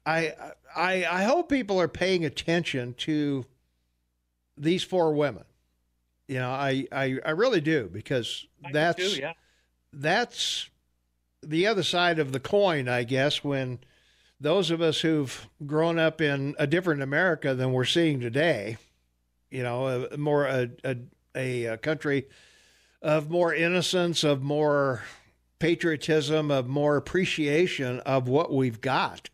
I hope people are paying attention to these four women. You know, I really do, because that's the other side of the coin, I guess, when those of us who've grown up in a different America than we're seeing today, you know, a country of more innocence, of more patriotism, of more appreciation of what we've got.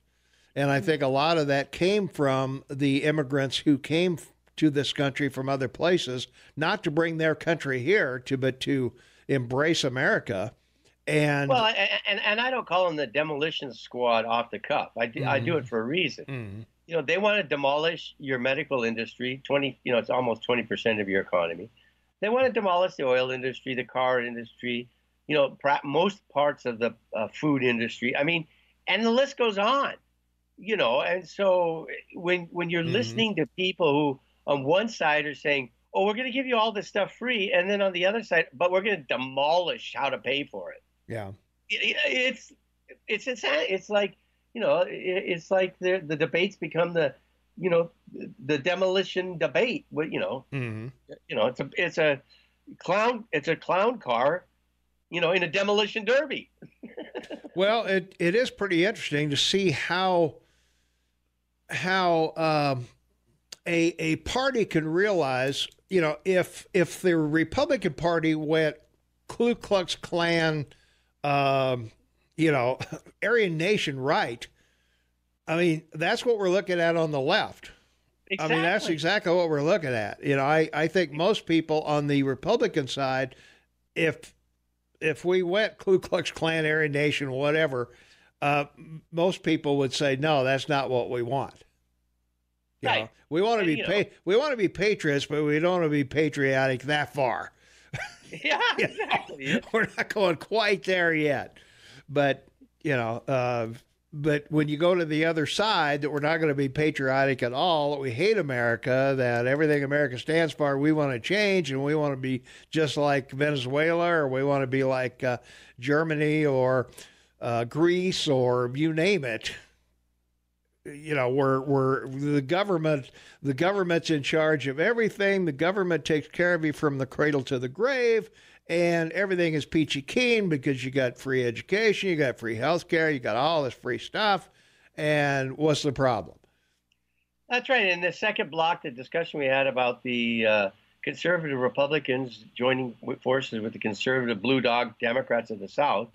And I think a lot of that came from the immigrants who came to this country from other places, not to bring their country here, but to embrace America. And well, and I don't call them the demolition squad off the cuff. I do it for a reason. Mm-hmm. You know, they want to demolish your medical industry. It's almost 20% of your economy. They want to demolish the oil industry, the car industry. You know, most parts of the food industry. I mean, and the list goes on. You know, and so when you're listening to people who on one side are saying, "Oh, we're going to give you all this stuff free," and then on the other side, "But we're going to demolish how to pay for it." Yeah, it's like, you know, it's like the debates become the demolition debate. You know, you know, it's a clown car, you know, in a demolition derby. Well, it is pretty interesting to see how a party can realize, you know, if the Republican Party went Ku Klux Klan, you know, Aryan Nation right, I mean, that's what we're looking at on the left. Exactly. I mean, that's exactly what we're looking at. You know, I think most people on the Republican side, if we went Ku Klux Klan, Aryan Nation, whatever, most people would say, no, that's not what we want. You know, we want to be we want to be patriots, but we don't want to be patriotic that far. Yeah, exactly. We're not going quite there yet. But, you know, but when you go to the other side, that we're not going to be patriotic at all, that we hate America, that everything America stands for, we want to change, and we want to be just like Venezuela, or we want to be like Germany or Greece, or you name it. You know, we're the government's in charge of everything. The government takes care of you from the cradle to the grave, and everything is peachy keen because you got free education, you got free health care, you got all this free stuff. And what's the problem? That's right. In the second block, the discussion we had about the conservative Republicans joining forces with the conservative blue dog Democrats of the South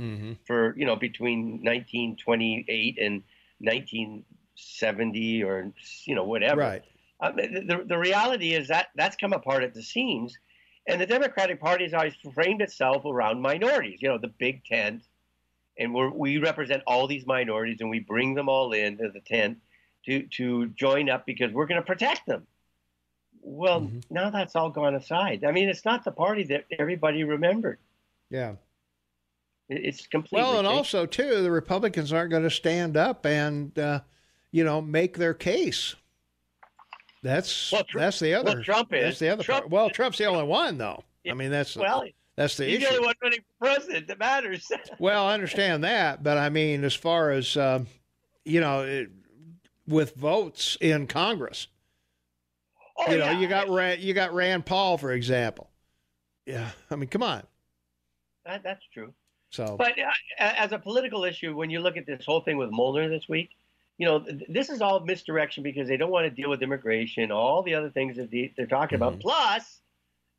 for, you know, between 1928 and 1970, or, you know, whatever. Right. The reality is that that's come apart at the seams, and the Democratic Party has always framed itself around minorities. You know, the big tent, and we represent all these minorities, and we bring them all into the tent to join up because we're going to protect them. Well, now that's all gone aside. I mean, it's not the party that everybody remembered. Yeah. It's completely. Well, and also too, the Republicans aren't going to stand up and you know, make their case. That's the other. Well, Trump is. That's the other part. Well, Trump's the only one, though. I mean, that's the issue. He's the only one running for president that matters. Well, I understand that, but I mean, as far as you know, with votes in Congress, you got Rand Paul, for example. Yeah, I mean, come on. That's true. So, but as a political issue, when you look at this whole thing with Mueller this week, you know, this is all misdirection because they don't want to deal with immigration, all the other things that they're talking about. Plus,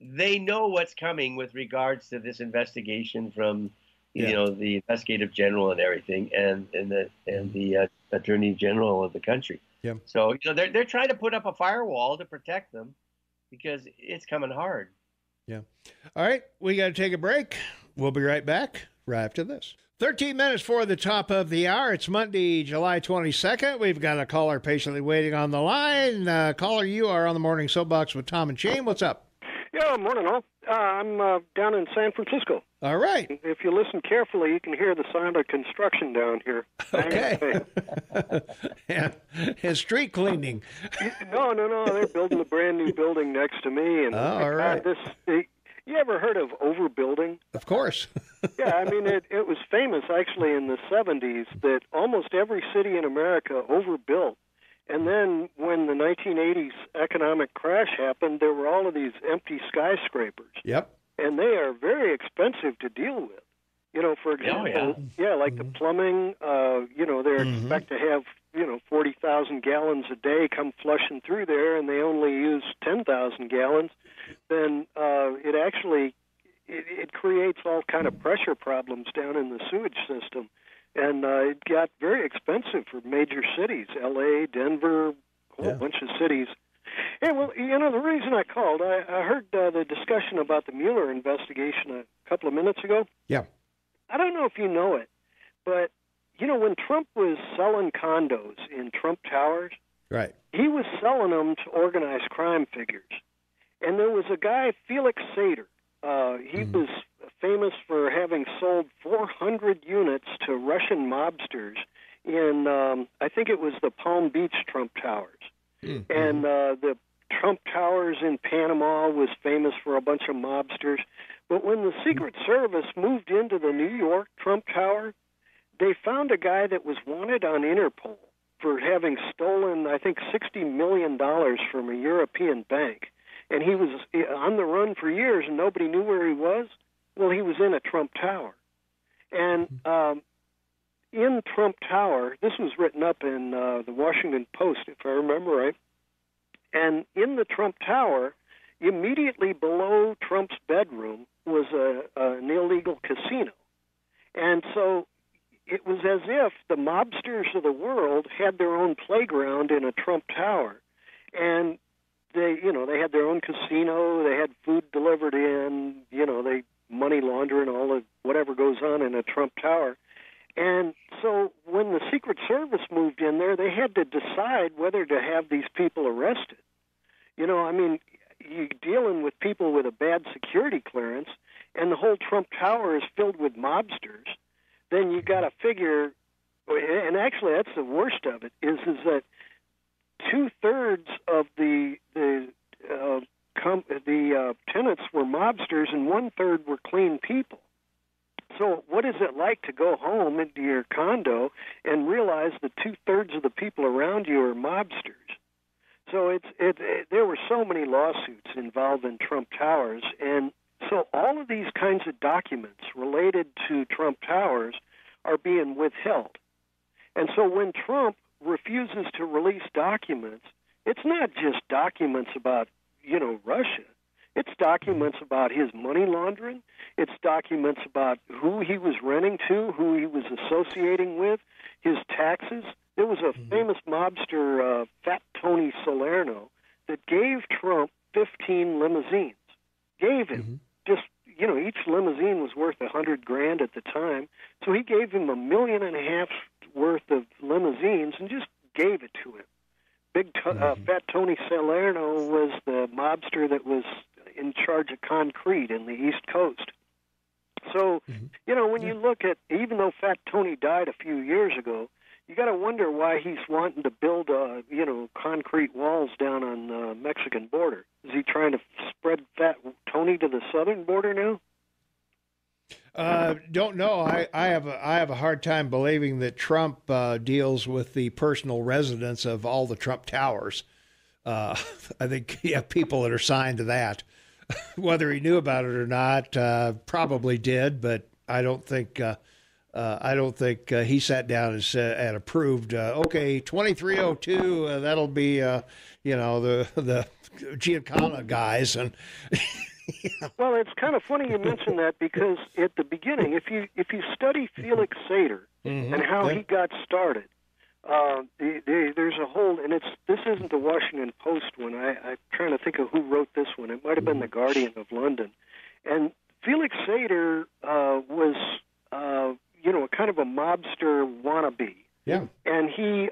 they know what's coming with regards to this investigation from, you know, the investigative general and everything, and the attorney general of the country. Yeah. So, you know, they're trying to put up a firewall to protect them because it's coming hard. Yeah. All right, we got to take a break. We'll be right back right after this. 13 minutes for the top of the hour. It's Monday, July 22nd. We've got a caller patiently waiting on the line. Caller, you are on the Morning Soapbox with Tom and Shane. What's up? Yeah, morning all. I'm down in San Francisco. All right. If you listen carefully, you can hear the sound of construction down here. Okay. and street cleaning. No. They're building a brand new building next to me. And all right. You ever heard of overbuilding? Of course. Yeah, I mean, it was famous actually in the 70s that almost every city in America overbuilt. And then when the 1980s economic crash happened, there were all of these empty skyscrapers. Yep. And they are very expensive to deal with. You know, for example, like the plumbing, you know, they expect to have, 40,000 gallons a day come flushing through there, and they only use 10,000 gallons. Then it actually it creates all kind of pressure problems down in the sewage system. And it got very expensive for major cities, L.A., Denver, a whole bunch of cities. Hey, well, the reason I called, I heard the discussion about the Mueller investigation a couple of minutes ago. Yeah. I don't know if you know it, but, when Trump was selling condos in Trump Towers, right, he was selling them to organized crime figures. And there was a guy, Felix Sater. He was famous for having sold 400 units to Russian mobsters in, I think it was the Palm Beach Trump Towers. And the Trump Towers in Panama was famous for a bunch of mobsters. But when the Secret Service moved into the New York Trump Tower, they found a guy that was wanted on Interpol for having stolen, I think, $60 million from a European bank. And he was on the run for years, and nobody knew where he was. Well, he was in a Trump Tower. And in Trump Tower, this was written up in the Washington Post, if I remember right, and in the Trump Tower, immediately below Trump's bedroom was an illegal casino. And so it was as if the mobsters of the world had their own playground in a Trump Tower. And they had their own casino, they had food delivered in, they money laundering, all of whatever goes on in a Trump Tower. And so when the Secret Service moved in there, they had to decide whether to have these people arrested. You're dealing with people with a bad security clearance, and the whole Trump Tower is filled with mobsters. Then you got to figure, and actually that's the worst of it, is that 2/3 of the tenants were mobsters, and 1/3 were clean people. So what is it like to go home into your condo and realize that 2/3 of the people around you are mobsters? So there were so many lawsuits involving Trump Towers, and so all of these kinds of documents related to Trump Towers are being withheld. And so when Trump refuses to release documents, it's not just documents about, Russia. It's documents about his money laundering. It's documents about who he was renting to, who he was associating with, his taxes. There was a famous mobster, Fat Tony Salerno, that gave Trump 15 limousines. Gave him just, each limousine was worth $100,000 at the time. So he gave him $1.5 million worth of limousines and just gave it to him. Fat Tony Salerno was the mobster that was in charge of concrete in the East Coast. So, when you look at, even though Fat Tony died a few years ago, you got to wonder why he's wanting to build, concrete walls down on the Mexican border. Is he trying to spread Fat Tony to the southern border now? Don't know. I have a hard time believing that Trump deals with the personal residence of all the Trump Towers. I think you have people that are signed to that. Whether he knew about it or not, probably did, but I don't think he sat down and approved. Okay, 2302. That'll be the Giancana guys and. Well, it's kind of funny you mention that because at the beginning, if you study Felix Sater and how he got started, there's a whole, and this isn't the Washington Post one. I'm trying to think of who wrote this one. It might have been the Guardian of London. And Felix Sater was, kind of a mobster wannabe. Yeah. And he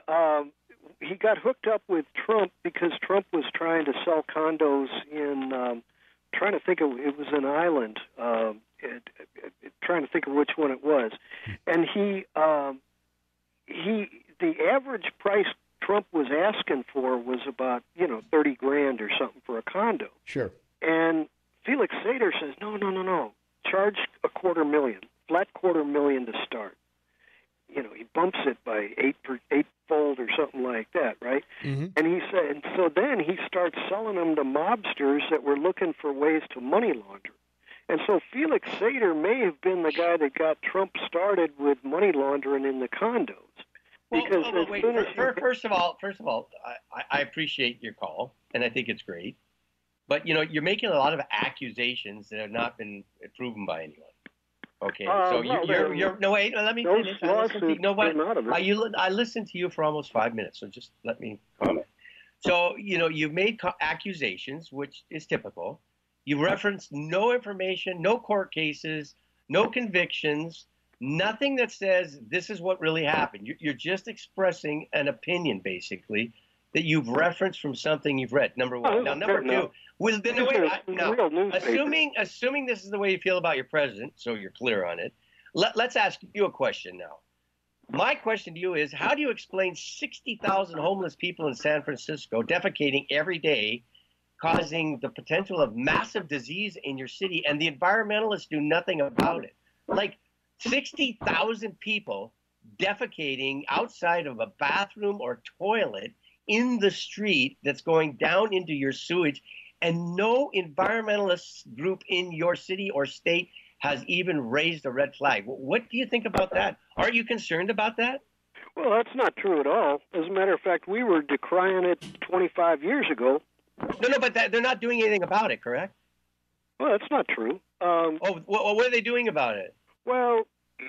got hooked up with Trump because Trump was trying to sell condos in. Trying to think of, it was an island. Trying to think of which one it was, and the average price Trump was asking for was about $30,000 or something for a condo. Sure. And Felix Felix Sater says, no. Charge $250,000, flat $250,000 to start. You know, he bumps it by eightfold or something like that, right? Mm-hmm. And he said, and so then he starts selling them to mobsters that were looking for ways to money launder. And so Felix Sater may have been the guy that got Trump started with money laundering in the condos. Because wait. First of all, I appreciate your call, and I think it's great. But, you know, you're making a lot of accusations that have not been proven by anyone. Okay, so you're no, wait, let me finish. I listened to you for almost 5 minutes, so just let me comment. So, you know, you've made accusations, which is typical. You referenced no information, no court cases, no convictions, nothing that says this is what really happened. You're just expressing an opinion, basically, that you've referenced from something you've read. Number one. Now, number two. Assuming this is the way you feel about your president, so you're clear on it. Let's ask you a question now. My question to you is: how do you explain 60,000 homeless people in San Francisco defecating every day, causing the potential of massive disease in your city, and the environmentalists do nothing about it? Like 60,000 people defecating outside of a bathroom or toilet in the street that's going down into your sewage, and no environmentalist group in your city or state has even raised a red flag. What do you think about that? Are you concerned about that? Well, that's not true at all. As a matter of fact, we were decrying it 25 years ago. No, but they're not doing anything about it, correct? Well, that's not true. What are they doing about it? Well,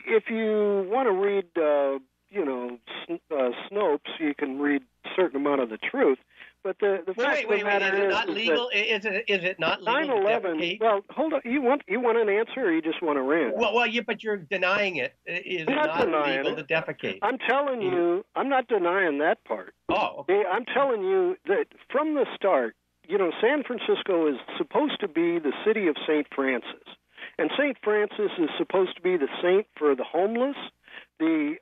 if you want to read, Snopes, you can read a certain amount of the truth. But the fact of the matter is it not legal? Is it not legal? 9/11. Well, hold on. You want an answer, or you just want to rant? Well, but you're denying it. Is it not legal to defecate? I'm telling you, I'm not denying that part. Oh, okay. I'm telling you that from the start, you know, San Francisco is supposed to be the city of St. Francis, and St. Francis is supposed to be the saint for the homeless, the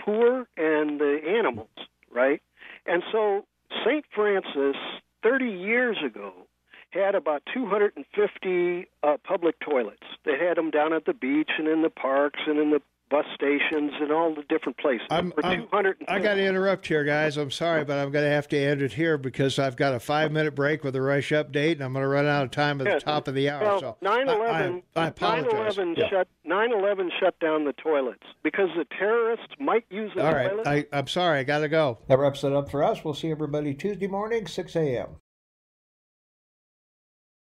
poor, and the animals, right? And so St. Francis, 30 years ago, had about 250 public toilets. They had them down at the beach and in the parks and in the bus stations and all the different places. I got to interrupt here, guys. I'm sorry, but I'm going to have to end it here because I've got a 5-minute break with a Rush update, and I'm going to run out of time at the top of the hour. Well, so 9/11 I apologize. 9/11 shut down the toilets because the terrorists might use the toilets. All right, I'm sorry. I got to go. That wraps it up for us. We'll see everybody Tuesday morning, 6 a.m.